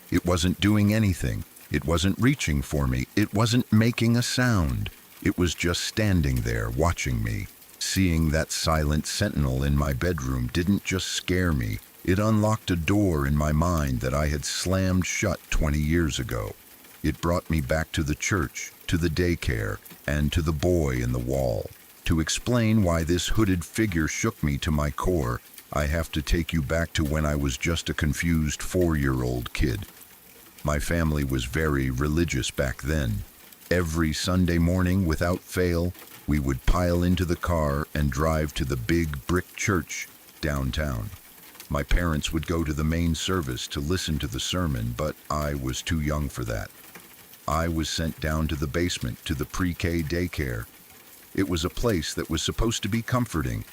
It wasn't doing anything. It wasn't reaching for me. It wasn't making a sound. It was just standing there, watching me. Seeing that silent sentinel in my bedroom didn't just scare me, it unlocked a door in my mind that I had slammed shut 20 years ago. It brought me back to the church, to the daycare, and to the boy in the wall. To explain why this hooded figure shook me to my core, I have to take you back to when I was just a confused 4-year-old kid. My family was very religious back then. Every Sunday morning, without fail, we would pile into the car and drive to the big brick church downtown. My parents would go to the main service to listen to the sermon, but I was too young for that. I was sent down to the basement to the pre-K daycare. It was a place that was supposed to be comforting,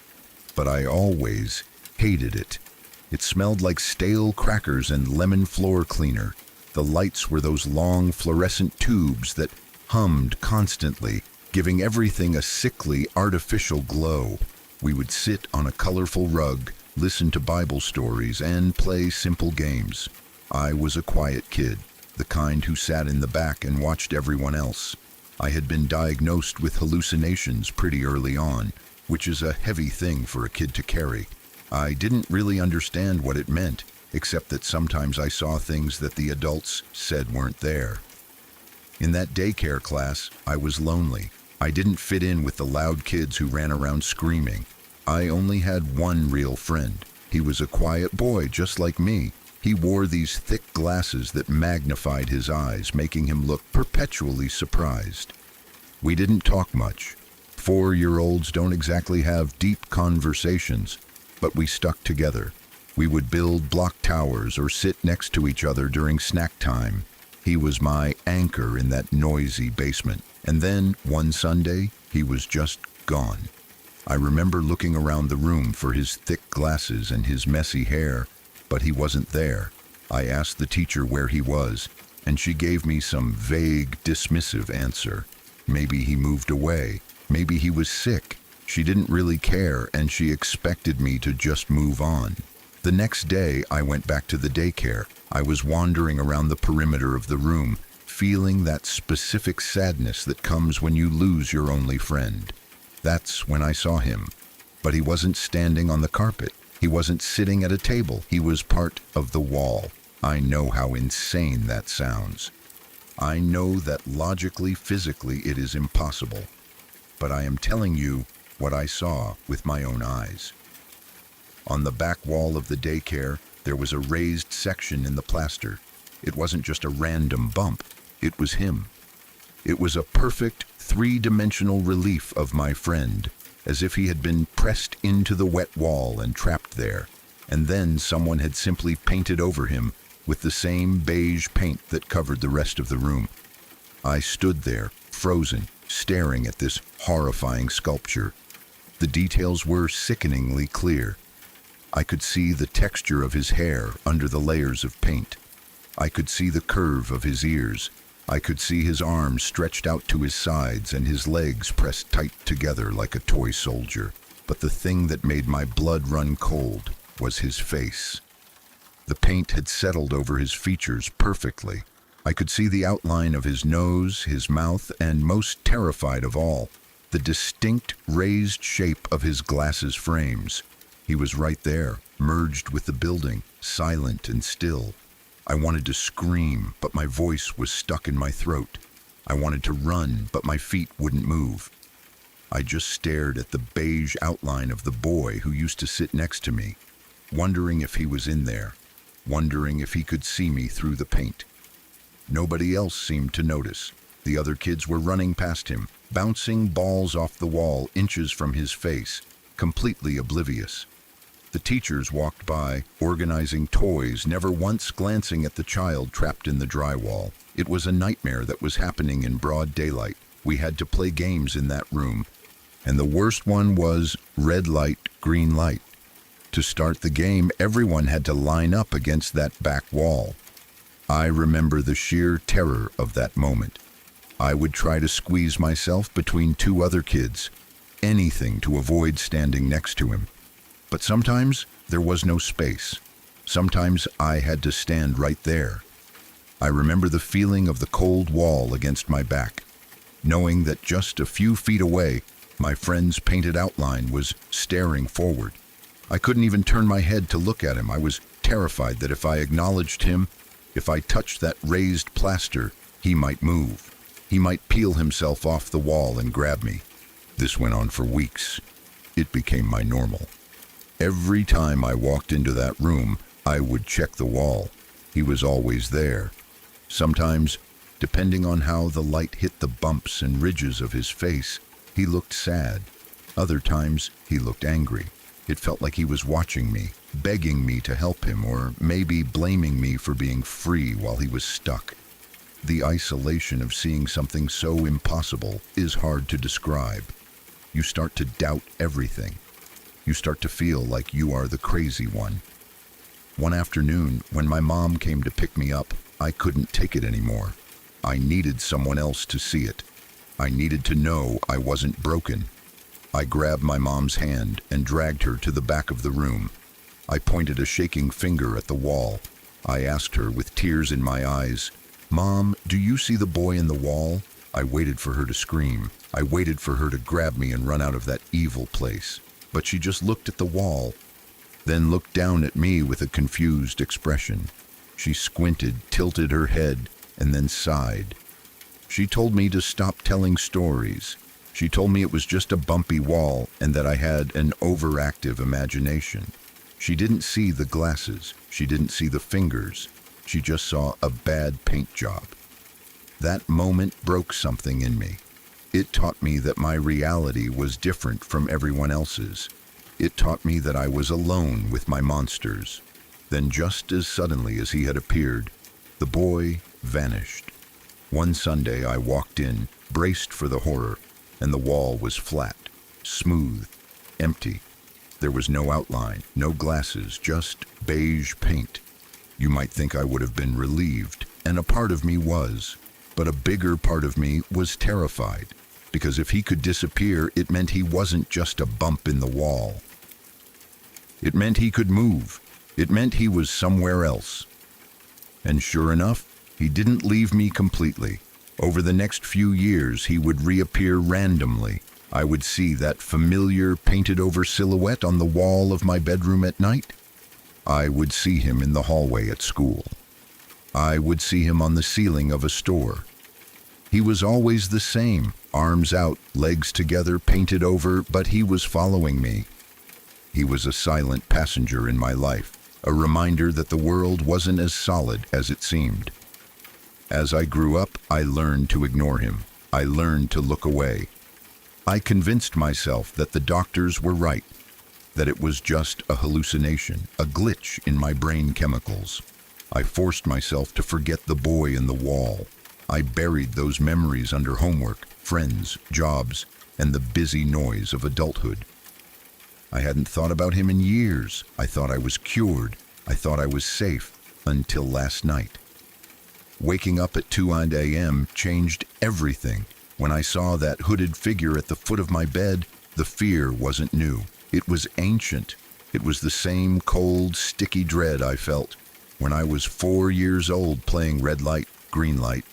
but I always hated it. It smelled like stale crackers and lemon floor cleaner. The lights were those long fluorescent tubes that hummed constantly, giving everything a sickly, artificial glow. We would sit on a colorful rug, listen to Bible stories, and play simple games. I was a quiet kid, the kind who sat in the back and watched everyone else. I had been diagnosed with hallucinations pretty early on, which is a heavy thing for a kid to carry. I didn't really understand what it meant, except that sometimes I saw things that the adults said weren't there. In that daycare class, I was lonely. I didn't fit in with the loud kids who ran around screaming. I only had one real friend. He was a quiet boy just like me. He wore these thick glasses that magnified his eyes, making him look perpetually surprised. We didn't talk much. 4-year-olds don't exactly have deep conversations, but we stuck together. We would build block towers or sit next to each other during snack time. He was my anchor in that noisy basement. And then, one Sunday, he was just gone. I remember looking around the room for his thick glasses and his messy hair, but he wasn't there. I asked the teacher where he was, and she gave me some vague, dismissive answer. Maybe he moved away. Maybe he was sick. She didn't really care, and she expected me to just move on. The next day, I went back to the daycare. I was wandering around the perimeter of the room, feeling that specific sadness that comes when you lose your only friend. That's when I saw him. But he wasn't standing on the carpet. He wasn't sitting at a table. He was part of the wall. I know how insane that sounds. I know that logically, physically, it is impossible. But I am telling you what I saw with my own eyes. On the back wall of the daycare, there was a raised section in the plaster. It wasn't just a random bump. It was him. It was a perfect, 3-dimensional relief of my friend, as if he had been pressed into the wet wall and trapped there, and then someone had simply painted over him with the same beige paint that covered the rest of the room. I stood there, frozen, staring at this horrifying sculpture. The details were sickeningly clear. I could see the texture of his hair under the layers of paint. I could see the curve of his ears. I could see his arms stretched out to his sides and his legs pressed tight together like a toy soldier. But the thing that made my blood run cold was his face. The paint had settled over his features perfectly. I could see the outline of his nose, his mouth, and most terrified of all, the distinct raised shape of his glasses frames. He was right there, merged with the building, silent and still. I wanted to scream, but my voice was stuck in my throat. I wanted to run, but my feet wouldn't move. I just stared at the beige outline of the boy who used to sit next to me, wondering if he was in there, wondering if he could see me through the paint. Nobody else seemed to notice. The other kids were running past him, bouncing balls off the wall inches from his face, completely oblivious. The teachers walked by, organizing toys, never once glancing at the child trapped in the drywall. It was a nightmare that was happening in broad daylight. We had to play games in that room, and the worst one was red light, green light. To start the game, everyone had to line up against that back wall. I remember the sheer terror of that moment. I would try to squeeze myself between 2 other kids, anything to avoid standing next to him. But sometimes there was no space. Sometimes I had to stand right there. I remember the feeling of the cold wall against my back. knowing that just a few feet away, my friend's painted outline was staring forward. I couldn't even turn my head to look at him. I was terrified that if I acknowledged him, if I touched that raised plaster, he might move. He might peel himself off the wall and grab me. This went on for weeks. It became my normal. Every time I walked into that room, I would check the wall. He was always there. Sometimes, depending on how the light hit the bumps and ridges of his face, he looked sad. Other times, he looked angry. It felt like he was watching me, begging me to help him, or maybe blaming me for being free while he was stuck. The isolation of seeing something so impossible is hard to describe. You start to doubt everything. You start to feel like you are the crazy one. One afternoon, when my mom came to pick me up, I couldn't take it anymore. I needed someone else to see it. I needed to know I wasn't broken. I grabbed my mom's hand and dragged her to the back of the room. I pointed a shaking finger at the wall. I asked her with tears in my eyes, "Mom, do you see the boy in the wall?" I waited for her to scream. I waited for her to grab me and run out of that evil place. But she just looked at the wall, then looked down at me with a confused expression. She squinted, tilted her head, and then sighed. She told me to stop telling stories. She told me it was just a bumpy wall and that I had an overactive imagination. She didn't see the glasses. She didn't see the fingers. She just saw a bad paint job. That moment broke something in me. It taught me that my reality was different from everyone else's. It taught me that I was alone with my monsters. Then just as suddenly as he had appeared, the boy vanished. One Sunday I walked in, braced for the horror, and the wall was flat, smooth, empty. There was no outline, no glasses, just beige paint. You might think I would have been relieved, and a part of me was, but a bigger part of me was terrified, because if he could disappear, it meant he wasn't just a bump in the wall. It meant he could move. It meant he was somewhere else. And sure enough, he didn't leave me completely. Over the next few years, he would reappear randomly. I would see that familiar painted-over silhouette on the wall of my bedroom at night. I would see him in the hallway at school. I would see him on the ceiling of a store. He was always the same, arms out, legs together, painted over, but he was following me. He was a silent passenger in my life, a reminder that the world wasn't as solid as it seemed. As I grew up, I learned to ignore him. I learned to look away. I convinced myself that the doctors were right, that it was just a hallucination, a glitch in my brain chemicals. I forced myself to forget the boy in the wall. I buried those memories under homework, friends, jobs, and the busy noise of adulthood. I hadn't thought about him in years. I thought I was cured. I thought I was safe, until last night. Waking up at 2 a.m. changed everything. When I saw that hooded figure at the foot of my bed, the fear wasn't new. It was ancient. It was the same cold, sticky dread I felt when I was 4 years old playing red light, green light.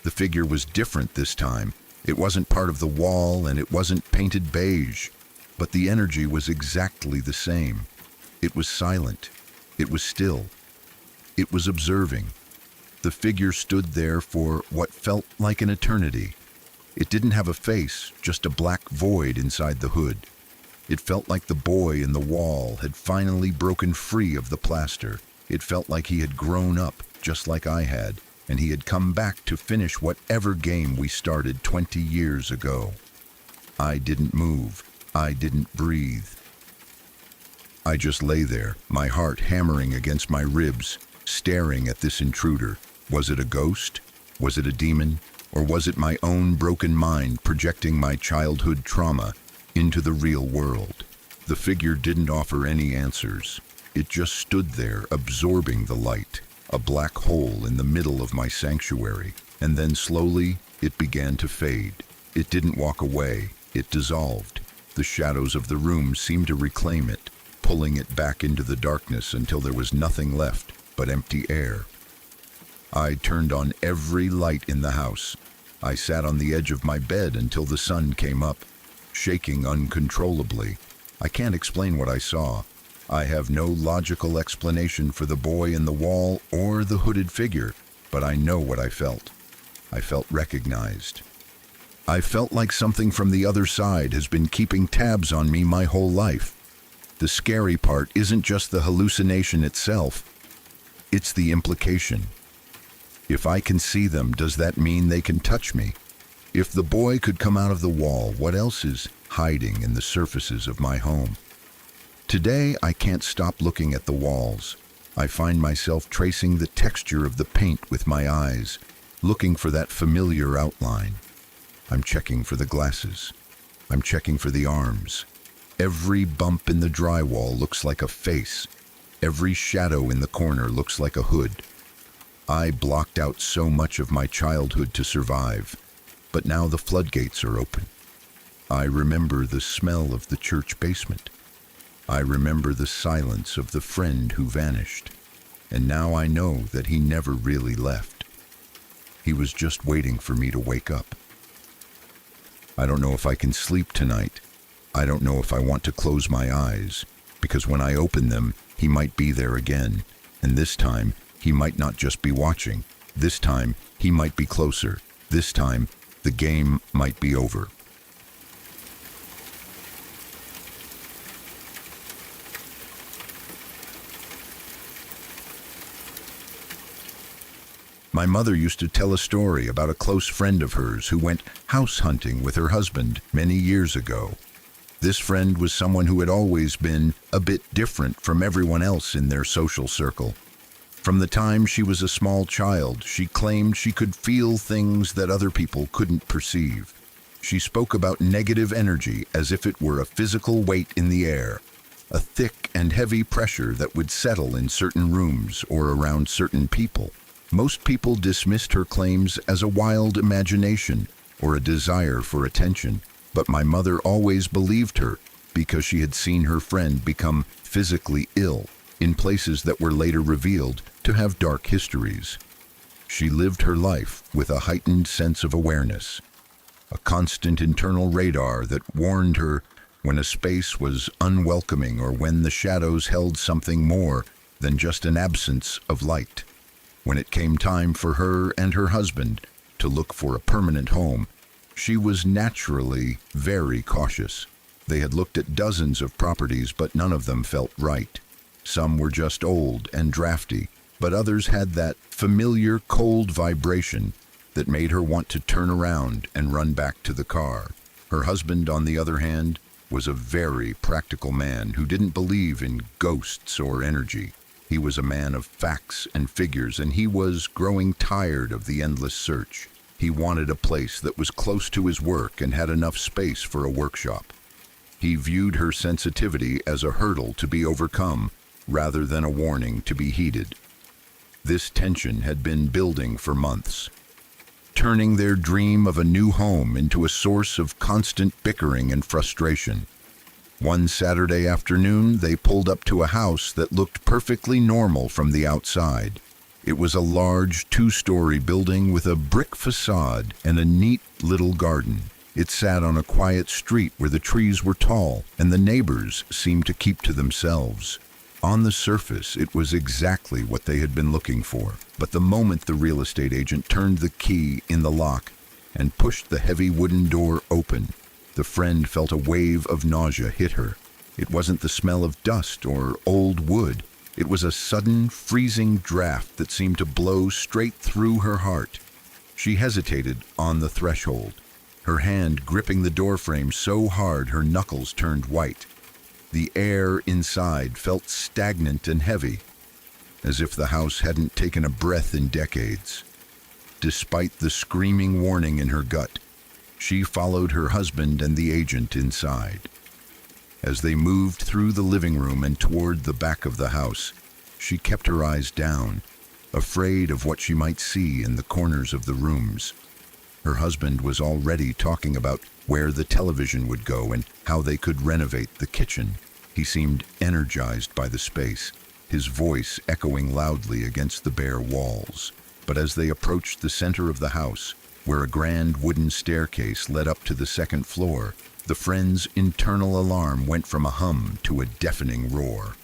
The figure was different this time. It wasn't part of the wall and it wasn't painted beige, but the energy was exactly the same. It was silent. It was still. It was observing. The figure stood there for what felt like an eternity. It didn't have a face, just a black void inside the hood. It felt like the boy in the wall had finally broken free of the plaster. It felt like he had grown up, just like I had, and he had come back to finish whatever game we started 20 years ago. I didn't move. I didn't breathe. I just lay there, my heart hammering against my ribs, staring at this intruder. Was it a ghost? Was it a demon? Or was it my own broken mind projecting my childhood trauma into the real world? The figure didn't offer any answers. It just stood there, absorbing the light, a black hole in the middle of my sanctuary. And then slowly, it began to fade. It didn't walk away. It dissolved. The shadows of the room seemed to reclaim it, pulling it back into the darkness until there was nothing left but empty air. I turned on every light in the house. I sat on the edge of my bed until the sun came up, shaking uncontrollably. I can't explain what I saw. I have no logical explanation for the boy in the wall or the hooded figure, but I know what I felt. I felt recognized. I felt like something from the other side has been keeping tabs on me my whole life. The scary part isn't just the hallucination itself, it's the implication. If I can see them, does that mean they can touch me? If the boy could come out of the wall, what else is hiding in the surfaces of my home? Today, I can't stop looking at the walls. I find myself tracing the texture of the paint with my eyes, looking for that familiar outline. I'm checking for the glasses. I'm checking for the arms. Every bump in the drywall looks like a face. Every shadow in the corner looks like a hood. I blocked out so much of my childhood to survive, but now the floodgates are open. I remember the smell of the church basement. I remember the silence of the friend who vanished, and now I know that he never really left. He was just waiting for me to wake up. I don't know if I can sleep tonight. I don't know if I want to close my eyes, because when I open them, he might be there again, and this time, he might not just be watching. This time, he might be closer. This time, the game might be over. My mother used to tell a story about a close friend of hers who went house hunting with her husband many years ago. This friend was someone who had always been a bit different from everyone else in their social circle. From the time she was a small child, she claimed she could feel things that other people couldn't perceive. She spoke about negative energy as if it were a physical weight in the air, a thick and heavy pressure that would settle in certain rooms or around certain people. Most people dismissed her claims as a wild imagination or a desire for attention, but my mother always believed her because she had seen her friend become physically ill in places that were later revealed to have dark histories. She lived her life with a heightened sense of awareness, a constant internal radar that warned her when a space was unwelcoming or when the shadows held something more than just an absence of light. When it came time for her and her husband to look for a permanent home, she was naturally very cautious. They had looked at dozens of properties, but none of them felt right. Some were just old and drafty, but others had that familiar cold vibration that made her want to turn around and run back to the car. Her husband, on the other hand, was a very practical man who didn't believe in ghosts or energy. He was a man of facts and figures, and he was growing tired of the endless search. He wanted a place that was close to his work and had enough space for a workshop. He viewed her sensitivity as a hurdle to be overcome, rather than a warning to be heeded. This tension had been building for months, turning their dream of a new home into a source of constant bickering and frustration. One Saturday afternoon, they pulled up to a house that looked perfectly normal from the outside. It was a large two-story building with a brick facade and a neat little garden. It sat on a quiet street where the trees were tall and the neighbors seemed to keep to themselves. On the surface, it was exactly what they had been looking for. But the moment the real estate agent turned the key in the lock and pushed the heavy wooden door open, the friend felt a wave of nausea hit her. It wasn't the smell of dust or old wood. It was a sudden, freezing draft that seemed to blow straight through her heart. She hesitated on the threshold, her hand gripping the doorframe so hard her knuckles turned white. The air inside felt stagnant and heavy, as if the house hadn't taken a breath in decades. Despite the screaming warning in her gut, she followed her husband and the agent inside. As they moved through the living room and toward the back of the house, she kept her eyes down, afraid of what she might see in the corners of the rooms. Her husband was already talking about where the television would go and how they could renovate the kitchen. He seemed energized by the space, his voice echoing loudly against the bare walls. But as they approached the center of the house, where a grand wooden staircase led up to the second floor, the friend's internal alarm went from a hum to a deafening roar.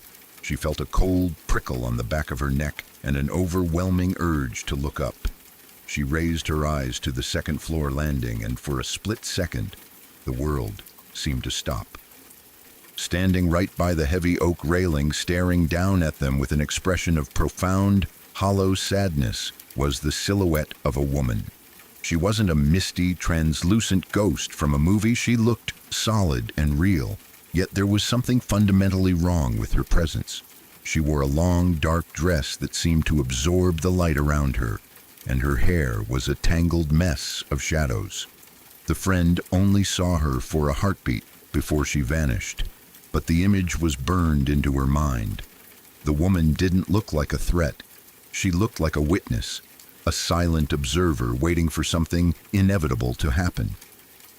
She felt a cold prickle on the back of her neck and an overwhelming urge to look up. She raised her eyes to the second floor landing, and for a split second, the world seemed to stop. Standing right by the heavy oak railing, staring down at them with an expression of profound, hollow sadness, was the silhouette of a woman. She wasn't a misty, translucent ghost from a movie. She looked solid and real, yet there was something fundamentally wrong with her presence. She wore a long, dark dress that seemed to absorb the light around her, and her hair was a tangled mess of shadows. The friend only saw her for a heartbeat before she vanished, but the image was burned into her mind. The woman didn't look like a threat. She looked like a witness, a silent observer waiting for something inevitable to happen.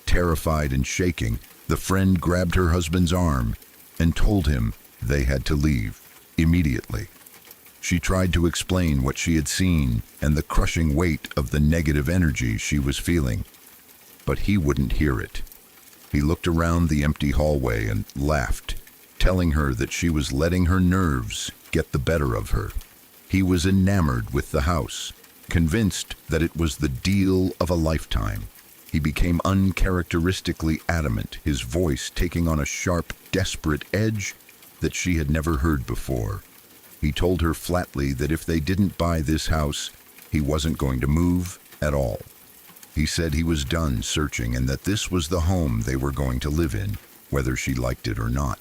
Terrified and shaking, the friend grabbed her husband's arm and told him they had to leave immediately. She tried to explain what she had seen and the crushing weight of the negative energy she was feeling, but he wouldn't hear it. He looked around the empty hallway and laughed, telling her that she was letting her nerves get the better of her. He was enamored with the house, convinced that it was the deal of a lifetime. He became uncharacteristically adamant, his voice taking on a sharp, desperate edge that she had never heard before. He told her flatly that if they didn't buy this house, he wasn't going to move at all. He said he was done searching and that this was the home they were going to live in, whether she liked it or not.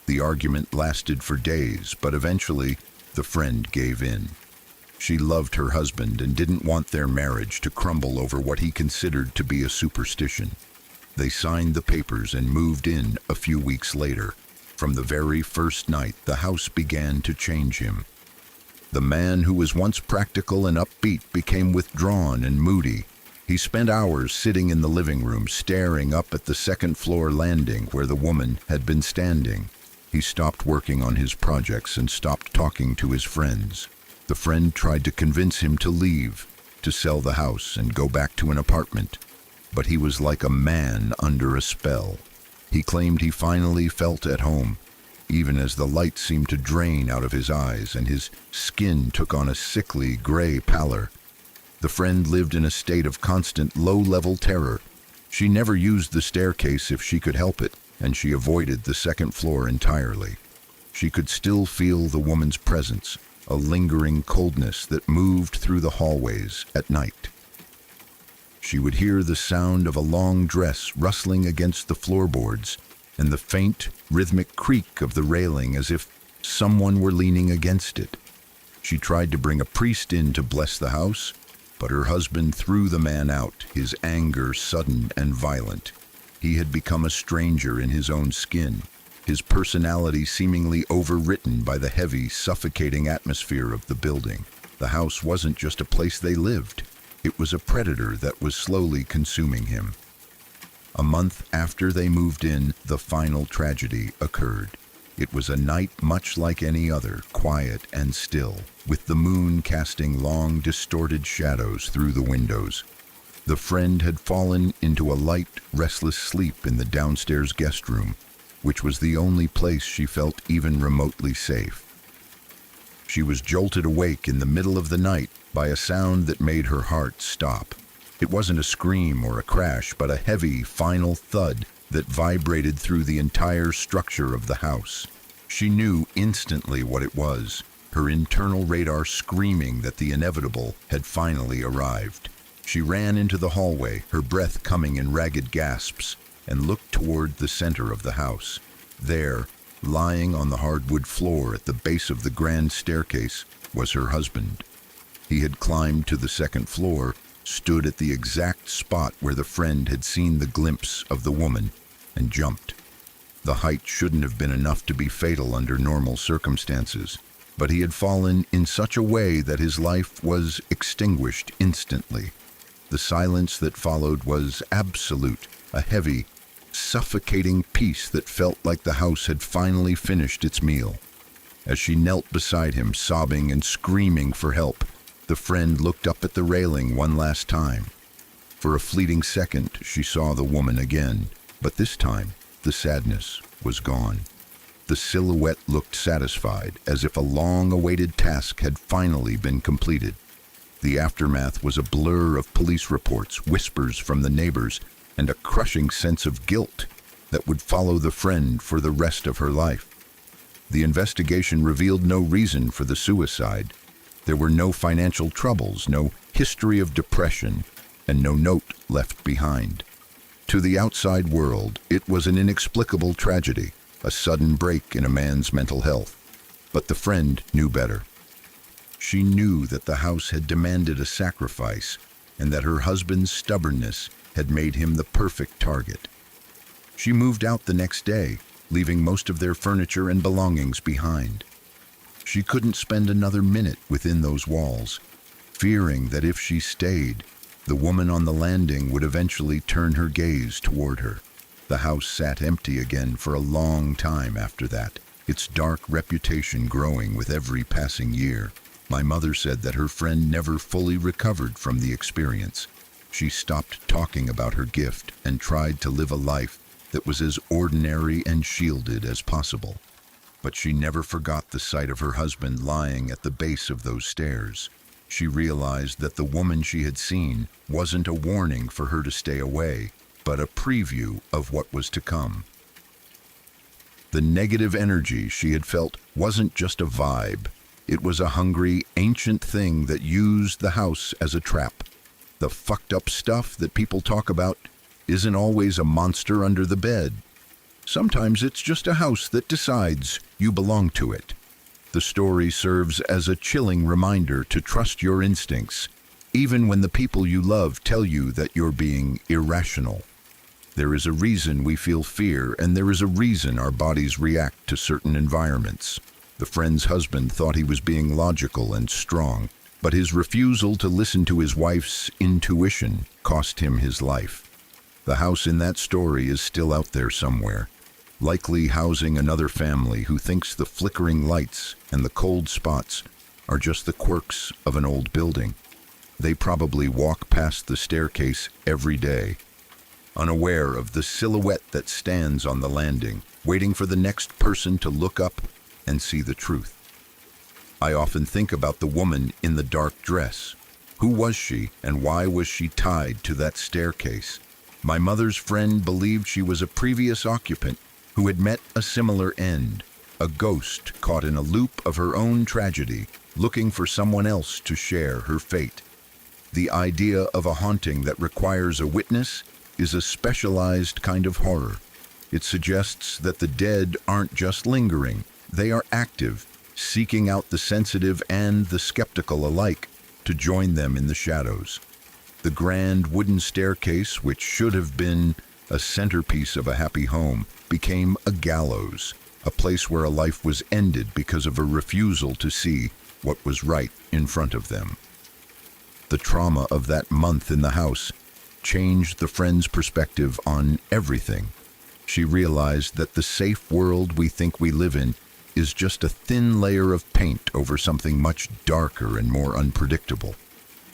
The argument lasted for days, but eventually the friend gave in. She loved her husband and didn't want their marriage to crumble over what he considered to be a superstition. They signed the papers and moved in a few weeks later. From the very first night, the house began to change him. The man who was once practical and upbeat became withdrawn and moody. He spent hours sitting in the living room, staring up at the second-floor landing where the woman had been standing. He stopped working on his projects and stopped talking to his friends. The friend tried to convince him to leave, to sell the house and go back to an apartment, but he was like a man under a spell. He claimed he finally felt at home, even as the light seemed to drain out of his eyes and his skin took on a sickly gray pallor. The friend lived in a state of constant low-level terror. She never used the staircase if she could help it, and she avoided the second floor entirely. She could still feel the woman's presence, a lingering coldness that moved through the hallways at night. She would hear the sound of a long dress rustling against the floorboards and the faint, rhythmic creak of the railing as if someone were leaning against it. She tried to bring a priest in to bless the house, but her husband threw the man out, his anger sudden and violent. He had become a stranger in his own skin, his personality seemingly overwritten by the heavy, suffocating atmosphere of the building. The house wasn't just a place they lived. It was a predator that was slowly consuming him. A month after they moved in, the final tragedy occurred. It was a night much like any other, quiet and still, with the moon casting long, distorted shadows through the windows. The friend had fallen into a light, restless sleep in the downstairs guest room, which was the only place she felt even remotely safe. She was jolted awake in the middle of the night by a sound that made her heart stop. It wasn't a scream or a crash, but a heavy, final thud that vibrated through the entire structure of the house. She knew instantly what it was, her internal radar screaming that the inevitable had finally arrived. She ran into the hallway, her breath coming in ragged gasps, and looked toward the center of the house. There, lying on the hardwood floor at the base of the grand staircase, was her husband. He had climbed to the second floor, stood at the exact spot where the friend had seen the glimpse of the woman, and jumped. The height shouldn't have been enough to be fatal under normal circumstances, but he had fallen in such a way that his life was extinguished instantly. The silence that followed was absolute, a heavy, suffocating peace that felt like the house had finally finished its meal. As she knelt beside him, sobbing and screaming for help, the friend looked up at the railing one last time. For a fleeting second, she saw the woman again, but this time, the sadness was gone. The silhouette looked satisfied, as if a long-awaited task had finally been completed. The aftermath was a blur of police reports, whispers from the neighbors, and a crushing sense of guilt that would follow the friend for the rest of her life. The investigation revealed no reason for the suicide. There were no financial troubles, no history of depression, and no note left behind. To the outside world, it was an inexplicable tragedy, a sudden break in a man's mental health. But the friend knew better. She knew that the house had demanded a sacrifice, and that her husband's stubbornness had made him the perfect target. She moved out the next day, leaving most of their furniture and belongings behind. She couldn't spend another minute within those walls, fearing that if she stayed, the woman on the landing would eventually turn her gaze toward her. The house sat empty again for a long time after that, its dark reputation growing with every passing year. My mother said that her friend never fully recovered from the experience. She stopped talking about her gift and tried to live a life that was as ordinary and shielded as possible. But she never forgot the sight of her husband lying at the base of those stairs. She realized that the woman she had seen wasn't a warning for her to stay away, but a preview of what was to come. The negative energy she had felt wasn't just a vibe. It was a hungry, ancient thing that used the house as a trap. The fucked up stuff that people talk about isn't always a monster under the bed. Sometimes it's just a house that decides you belong to it. The story serves as a chilling reminder to trust your instincts, even when the people you love tell you that you're being irrational. There is a reason we feel fear, and there is a reason our bodies react to certain environments. The friend's husband thought he was being logical and strong, but his refusal to listen to his wife's intuition cost him his life. The house in that story is still out there somewhere, likely housing another family who thinks the flickering lights and the cold spots are just the quirks of an old building. They probably walk past the staircase every day, unaware of the silhouette that stands on the landing, waiting for the next person to look up and see the truth. I often think about the woman in the dark dress. Who was she, and why was she tied to that staircase? My mother's friend believed she was a previous occupant who had met a similar end, a ghost caught in a loop of her own tragedy, looking for someone else to share her fate. The idea of a haunting that requires a witness is a specialized kind of horror. It suggests that the dead aren't just lingering, they are active, seeking out the sensitive and the skeptical alike to join them in the shadows. The grand wooden staircase, which should have been a centerpiece of a happy home, became a gallows, a place where a life was ended because of a refusal to see what was right in front of them. The trauma of that month in the house changed the friend's perspective on everything. She realized that the safe world we think we live in is just a thin layer of paint over something much darker and more unpredictable.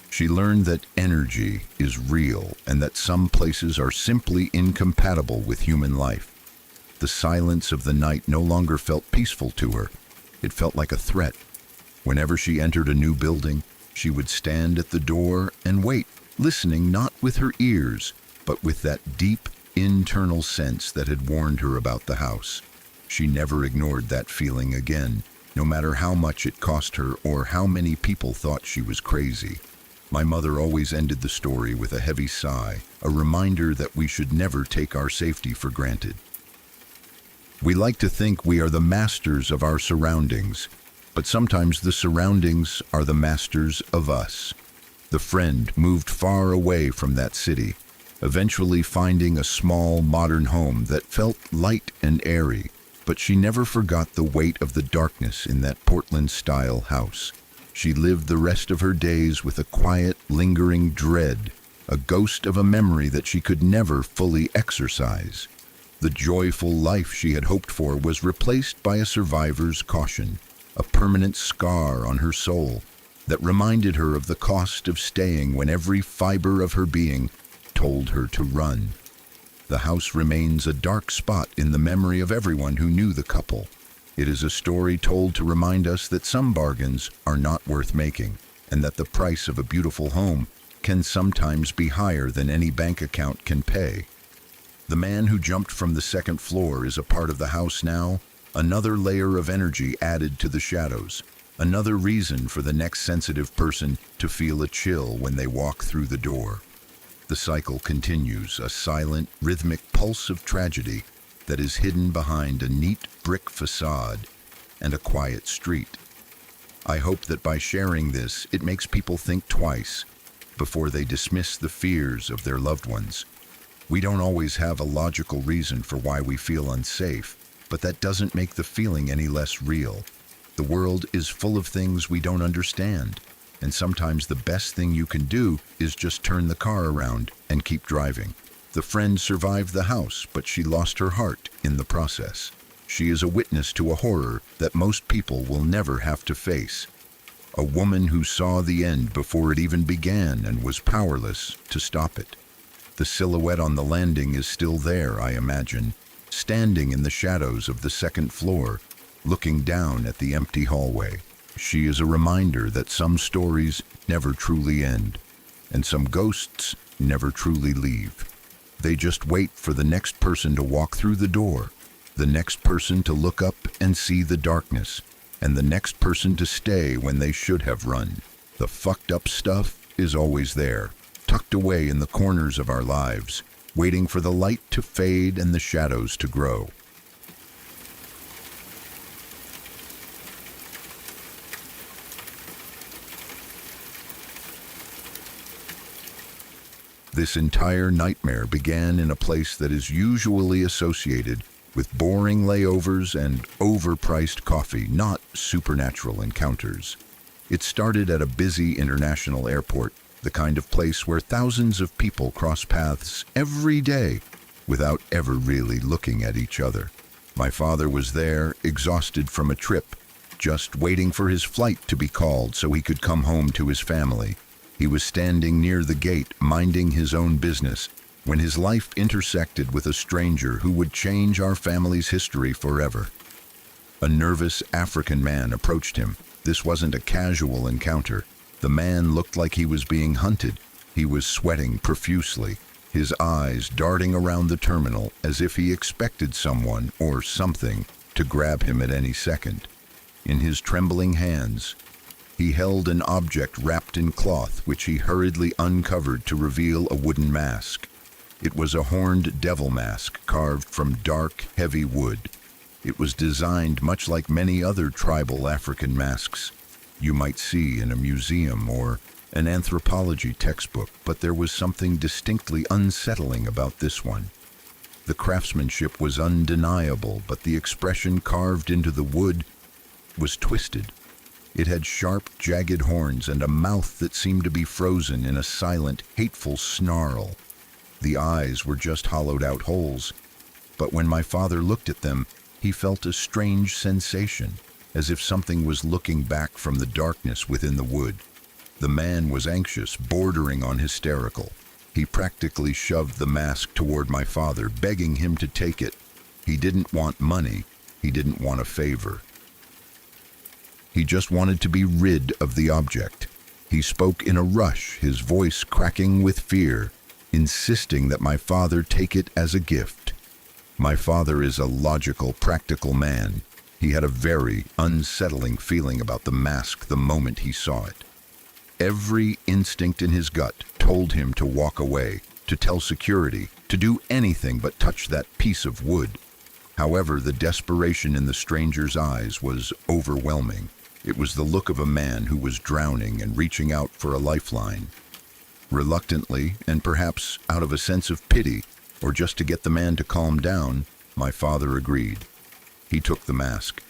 She learned that energy is real and that some places are simply incompatible with human life. The silence of the night no longer felt peaceful to her. It felt like a threat. Whenever she entered a new building, she would stand at the door and wait, listening not with her ears, but with that deep, internal sense that had warned her about the house. She never ignored that feeling again, no matter how much it cost her or how many people thought she was crazy. My mother always ended the story with a heavy sigh, a reminder that we should never take our safety for granted. We like to think we are the masters of our surroundings, but sometimes the surroundings are the masters of us. The friend moved far away from that city, eventually finding a small, modern home that felt light and airy, but she never forgot the weight of the darkness in that Portland-style house. She lived the rest of her days with a quiet, lingering dread, a ghost of a memory that she could never fully exorcise. The joyful life she had hoped for was replaced by a survivor's caution, a permanent scar on her soul that reminded her of the cost of staying when every fiber of her being told her to run. The house remains a dark spot in the memory of everyone who knew the couple. It is a story told to remind us that some bargains are not worth making, and that the price of a beautiful home can sometimes be higher than any bank account can pay. The man who jumped from the second floor is a part of the house now, another layer of energy added to the shadows, another reason for the next sensitive person to feel a chill when they walk through the door. The cycle continues, a silent, rhythmic pulse of tragedy that is hidden behind a neat brick facade and a quiet street. I hope that by sharing this, it makes people think twice before they dismiss the fears of their loved ones. We don't always have a logical reason for why we feel unsafe, but that doesn't make the feeling any less real. The world is full of things we don't understand, and sometimes the best thing you can do is just turn the car around and keep driving. The friend survived the house, but she lost her heart in the process. She is a witness to a horror that most people will never have to face. A woman who saw the end before it even began and was powerless to stop it. The silhouette on the landing is still there, I imagine, standing in the shadows of the second floor, looking down at the empty hallway. She is a reminder that some stories never truly end, and some ghosts never truly leave. They just wait for the next person to walk through the door, the next person to look up and see the darkness, and the next person to stay when they should have run. The fucked up stuff is always there, tucked away in the corners of our lives, waiting for the light to fade and the shadows to grow. This entire nightmare began in a place that is usually associated with boring layovers and overpriced coffee, not supernatural encounters. It started at a busy international airport, the kind of place where thousands of people cross paths every day without ever really looking at each other. My father was there, exhausted from a trip, just waiting for his flight to be called so he could come home to his family. He was standing near the gate, minding his own business, when his life intersected with a stranger who would change our family's history forever. A nervous African man approached him. This wasn't a casual encounter. The man looked like he was being hunted. He was sweating profusely, his eyes darting around the terminal as if he expected someone or something to grab him at any second. In his trembling hands, he held an object wrapped in cloth which he hurriedly uncovered to reveal a wooden mask. It was a horned devil mask carved from dark, heavy wood. It was designed much like many other tribal African masks you might see in a museum or an anthropology textbook, but there was something distinctly unsettling about this one. The craftsmanship was undeniable, but the expression carved into the wood was twisted. It had sharp, jagged horns and a mouth that seemed to be frozen in a silent, hateful snarl. The eyes were just hollowed-out holes, but when my father looked at them, he felt a strange sensation, as if something was looking back from the darkness within the wood. The man was anxious, bordering on hysterical. He practically shoved the mask toward my father, begging him to take it. He didn't want money. He didn't want a favor. He just wanted to be rid of the object. He spoke in a rush, his voice cracking with fear, insisting that my father take it as a gift. My father is a logical, practical man. He had a very unsettling feeling about the mask the moment he saw it. Every instinct in his gut told him to walk away, to tell security, to do anything but touch that piece of wood. However, the desperation in the stranger's eyes was overwhelming. It was the look of a man who was drowning and reaching out for a lifeline. Reluctantly, and perhaps out of a sense of pity, or just to get the man to calm down, my father agreed. He took the mask.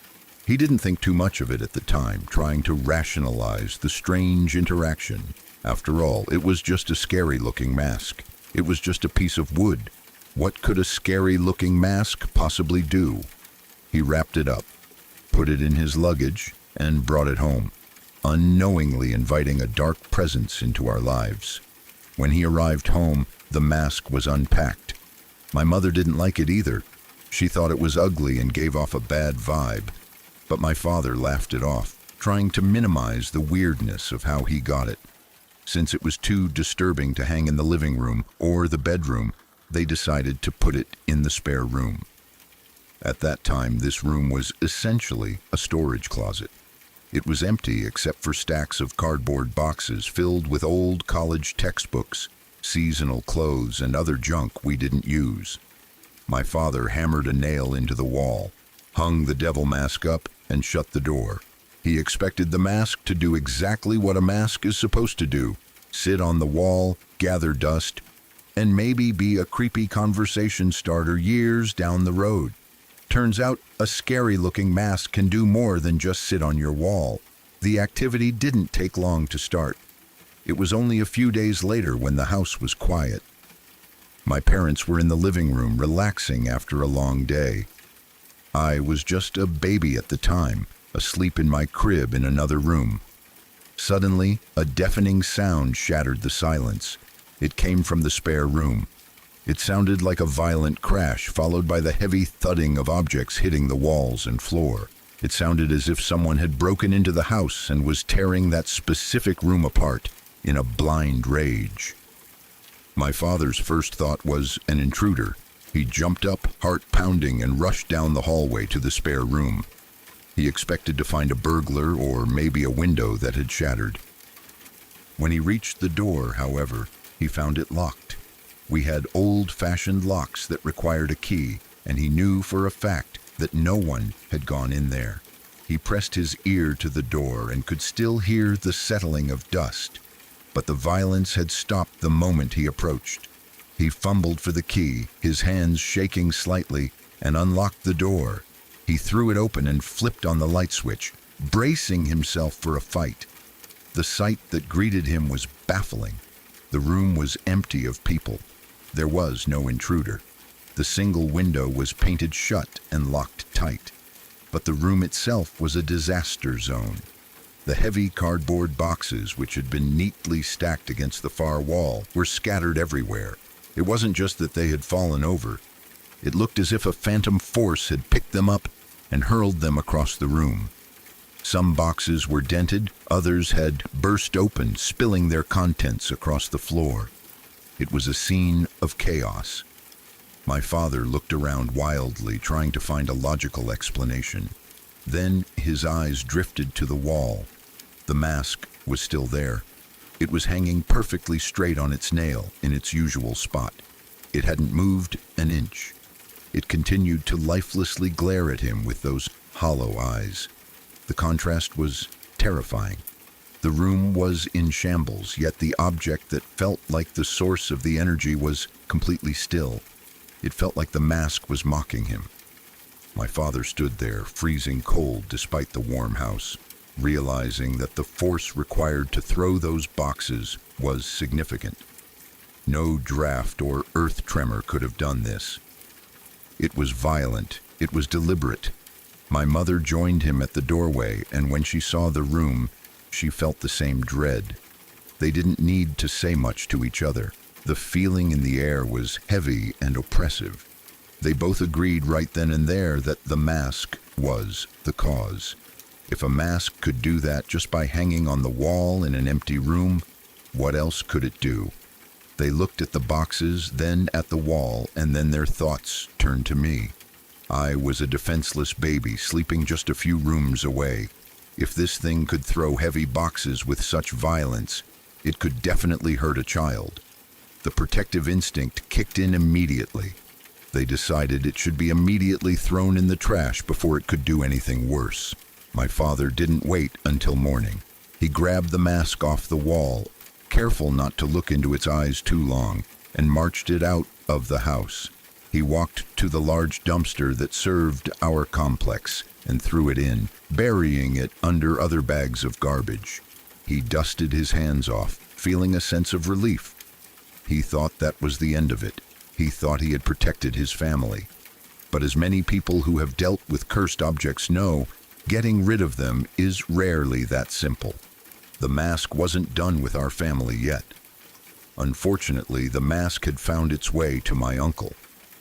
He didn't think too much of it at the time, trying to rationalize the strange interaction. After all, it was just a scary-looking mask. It was just a piece of wood. What could a scary-looking mask possibly do? He wrapped it up, put it in his luggage, and brought it home, unknowingly inviting a dark presence into our lives. When he arrived home, The mask was unpacked. My mother didn't like it either. She thought it was ugly and gave off a bad vibe. But my father laughed it off, trying to minimize the weirdness of how he got it. Since it was too disturbing to hang in the living room or the bedroom, they decided to put it in the spare room. At that time, this room was essentially a storage closet. It was empty except for stacks of cardboard boxes filled with old college textbooks, seasonal clothes, and other junk we didn't use. My father hammered a nail into the wall, hung the devil mask up, and shut the door. He expected the mask to do exactly what a mask is supposed to do: sit on the wall, gather dust, and maybe be a creepy conversation starter years down the road. Turns out, a scary-looking mask can do more than just sit on your wall. The activity didn't take long to start. It was only a few days later when the house was quiet. My parents were in the living room relaxing after a long day. I was just a baby at the time, asleep in my crib in another room. Suddenly, a deafening sound shattered the silence. It came from the spare room. It sounded like a violent crash, followed by the heavy thudding of objects hitting the walls and floor. It sounded as if someone had broken into the house and was tearing that specific room apart in a blind rage. My father's first thought was an intruder. He jumped up, heart pounding, and rushed down the hallway to the spare room. He expected to find a burglar or maybe a window that had shattered. When he reached the door, however, he found it locked. We had old-fashioned locks that required a key, and he knew for a fact that no one had gone in there. He pressed his ear to the door and could still hear the settling of dust, but the violence had stopped the moment he approached. He fumbled for the key, his hands shaking slightly, and unlocked the door. He threw it open and flipped on the light switch, bracing himself for a fight. The sight that greeted him was baffling. The room was empty of people. There was no intruder. The single window was painted shut and locked tight. But the room itself was a disaster zone. The heavy cardboard boxes, which had been neatly stacked against the far wall, were scattered everywhere. It wasn't just that they had fallen over. It looked as if a phantom force had picked them up and hurled them across the room. Some boxes were dented, others had burst open, spilling their contents across the floor. It was a scene of chaos. My father looked around wildly, trying to find a logical explanation. Then his eyes drifted to the wall. The mask was still there. It was hanging perfectly straight on its nail, in its usual spot. It hadn't moved an inch. It continued to lifelessly glare at him with those hollow eyes. The contrast was terrifying. The room was in shambles, yet the object that felt like the source of the energy was completely still. It felt like the mask was mocking him. My father stood there, freezing cold despite the warm house, realizing that the force required to throw those boxes was significant. No draft or earth tremor could have done this. It was violent. It was deliberate. My mother joined him at the doorway, and when she saw the room, she felt the same dread. They didn't need to say much to each other. The feeling in the air was heavy and oppressive. They both agreed right then and there that the mask was the cause. If a mask could do that just by hanging on the wall in an empty room, what else could it do? They looked at the boxes, then at the wall, and then their thoughts turned to me. I was a defenseless baby sleeping just a few rooms away. If this thing could throw heavy boxes with such violence, it could definitely hurt a child. The protective instinct kicked in immediately. They decided it should be immediately thrown in the trash before it could do anything worse. My father didn't wait until morning. He grabbed the mask off the wall, careful not to look into its eyes too long, and marched it out of the house. He walked to the large dumpster that served our complex and threw it in, burying it under other bags of garbage. He dusted his hands off, feeling a sense of relief. He thought that was the end of it. He thought he had protected his family. But as many people who have dealt with cursed objects know, getting rid of them is rarely that simple. The mask wasn't done with our family yet. Unfortunately, the mask had found its way to my uncle.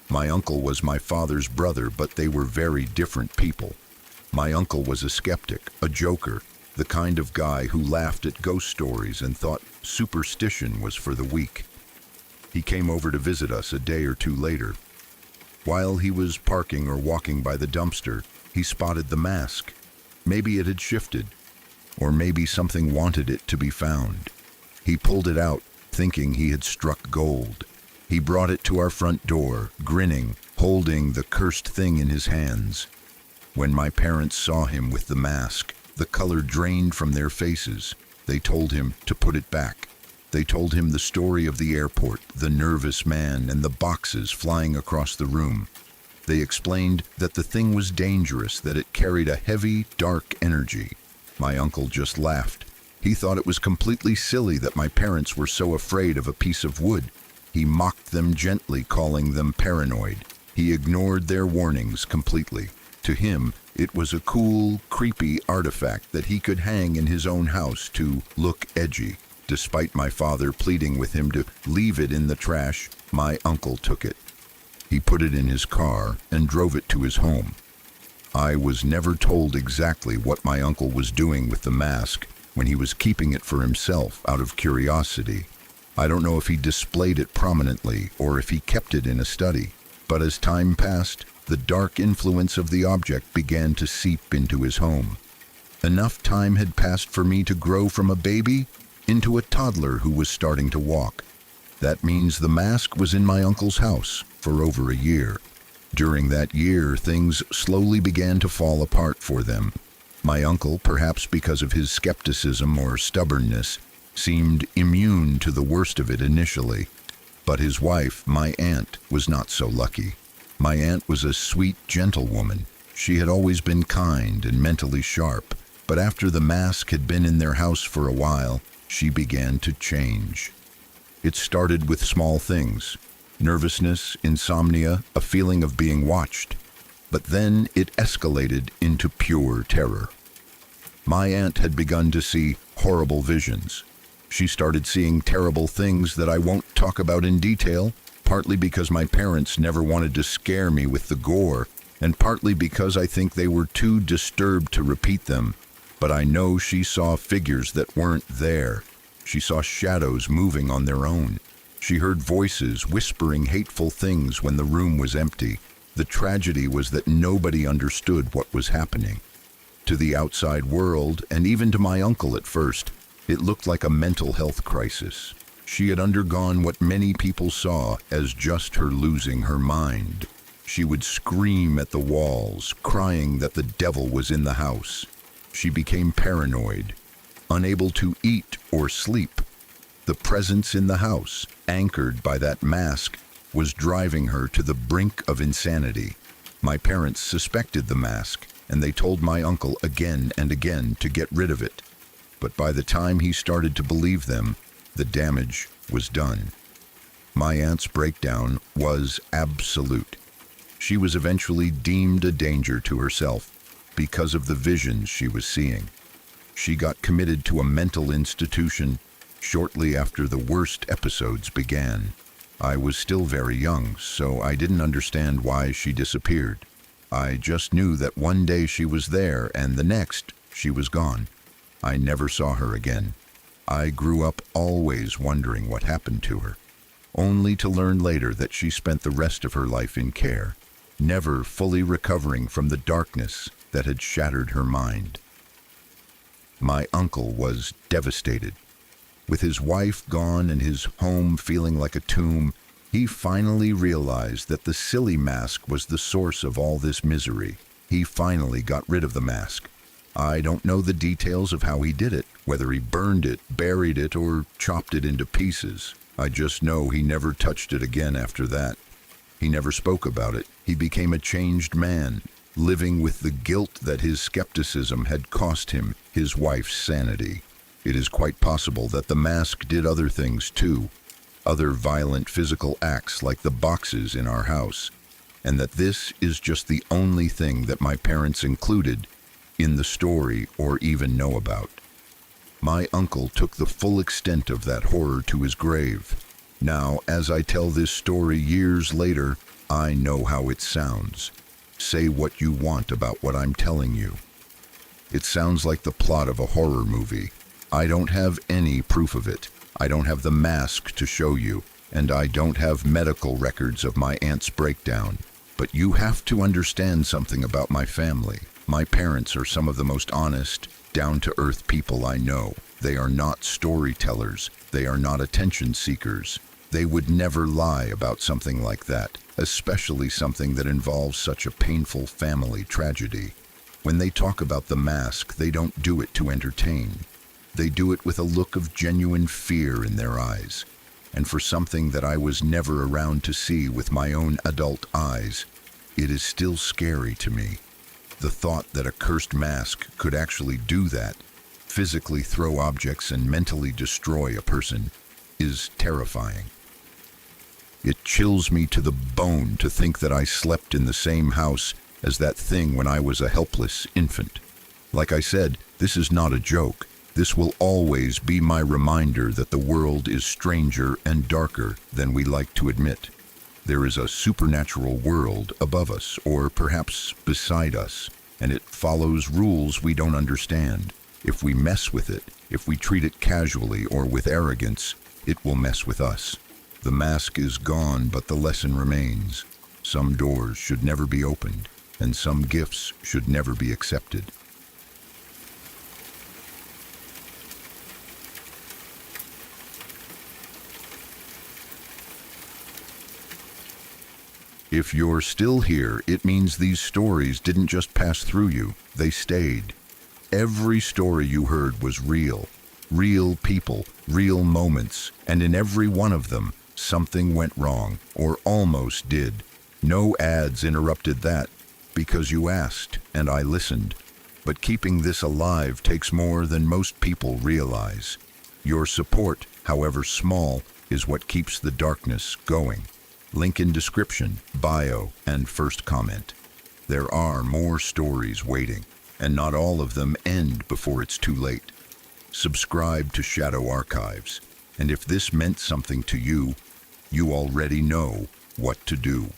My uncle was my father's brother, but they were very different people. My uncle was a skeptic, a joker, the kind of guy who laughed at ghost stories and thought superstition was for the weak. He came over to visit us a day or two later. While he was parking or walking by the dumpster, he spotted the mask. Maybe it had shifted, or maybe something wanted it to be found. He pulled it out, thinking he had struck gold. He brought it to our front door, grinning, holding the cursed thing in his hands. When my parents saw him with the mask, the color drained from their faces. They told him to put it back. They told him the story of the airport, the nervous man, and the boxes flying across the room. They explained that the thing was dangerous, that it carried a heavy, dark energy. My uncle just laughed. He thought it was completely silly that my parents were so afraid of a piece of wood. He mocked them gently, calling them paranoid. He ignored their warnings completely. To him, it was a cool, creepy artifact that he could hang in his own house to look edgy. Despite my father pleading with him to leave it in the trash, my uncle took it. He put it in his car and drove it to his home. I was never told exactly what my uncle was doing with the mask when he was keeping it for himself out of curiosity. I don't know if he displayed it prominently or if he kept it in a study, but as time passed, the dark influence of the object began to seep into his home. Enough time had passed for me to grow from a baby into a toddler who was starting to walk. That means the mask was in my uncle's house for over a year. During that year, things slowly began to fall apart for them. My uncle, perhaps because of his skepticism or stubbornness, seemed immune to the worst of it initially. But his wife, my aunt, was not so lucky. My aunt was a sweet, gentle woman. She had always been kind and mentally sharp, but after the mask had been in their house for a while, she began to change. It started with small things: nervousness, insomnia, a feeling of being watched. But then it escalated into pure terror. My aunt had begun to see horrible visions. She started seeing terrible things that I won't talk about in detail, partly because my parents never wanted to scare me with the gore, and partly because I think they were too disturbed to repeat them. But I know she saw figures that weren't there. She saw shadows moving on their own. She heard voices whispering hateful things when the room was empty. The tragedy was that nobody understood what was happening. To the outside world, and even to my uncle at first, it looked like a mental health crisis. She had undergone what many people saw as just her losing her mind. She would scream at the walls, crying that the devil was in the house. She became paranoid, unable to eat or sleep. The presence in the house, anchored by that mask, was driving her to the brink of insanity. My parents suspected the mask, and they told my uncle again and again to get rid of it. But by the time he started to believe them, the damage was done. My aunt's breakdown was absolute. She was eventually deemed a danger to herself because of the visions she was seeing. She got committed to a mental institution shortly after the worst episodes began. I was still very young, so I didn't understand why she disappeared. I just knew that one day she was there and the next she was gone. I never saw her again. I grew up always wondering what happened to her, only to learn later that she spent the rest of her life in care, never fully recovering from the darkness that had shattered her mind. My uncle was devastated. With his wife gone and his home feeling like a tomb, he finally realized that the silly mask was the source of all this misery. He finally got rid of the mask. I don't know the details of how he did it, whether he burned it, buried it, or chopped it into pieces. I just know he never touched it again after that. He never spoke about it. He became a changed man, living with the guilt that his skepticism had cost him his wife's sanity. It is quite possible that the mask did other things too, other violent physical acts like the boxes in our house, and that this is just the only thing that my parents included in the story or even know about. My uncle took the full extent of that horror to his grave. Now, as I tell this story years later, I know how it sounds. Say what you want about what I'm telling you. It sounds like the plot of a horror movie. I don't have any proof of it. I don't have the mask to show you, and I don't have medical records of my aunt's breakdown. But you have to understand something about my family. My parents are some of the most honest, down-to-earth people I know. They are not storytellers. They are not attention seekers. They would never lie about something like that, especially something that involves such a painful family tragedy. When they talk about the mask, they don't do it to entertain. They do it with a look of genuine fear in their eyes. And for something that I was never around to see with my own adult eyes, it is still scary to me. The thought that a cursed mask could actually do that, physically throw objects and mentally destroy a person, is terrifying. It chills me to the bone to think that I slept in the same house as that thing when I was a helpless infant. Like I said, this is not a joke. This will always be my reminder that the world is stranger and darker than we like to admit. There is a supernatural world above us, or perhaps beside us, and it follows rules we don't understand. If we mess with it, if we treat it casually or with arrogance, it will mess with us. The mask is gone, but the lesson remains. Some doors should never be opened, and some gifts should never be accepted. If you're still here, it means these stories didn't just pass through you, they stayed. Every story you heard was real. Real people, real moments, and in every one of them, something went wrong, or almost did. No ads interrupted that, because you asked, and I listened. But keeping this alive takes more than most people realize. Your support, however small, is what keeps the darkness going. Link in description, bio, and first comment. There are more stories waiting, and not all of them end before it's too late. Subscribe to Shadow Archives, and if this meant something to you, you already know what to do.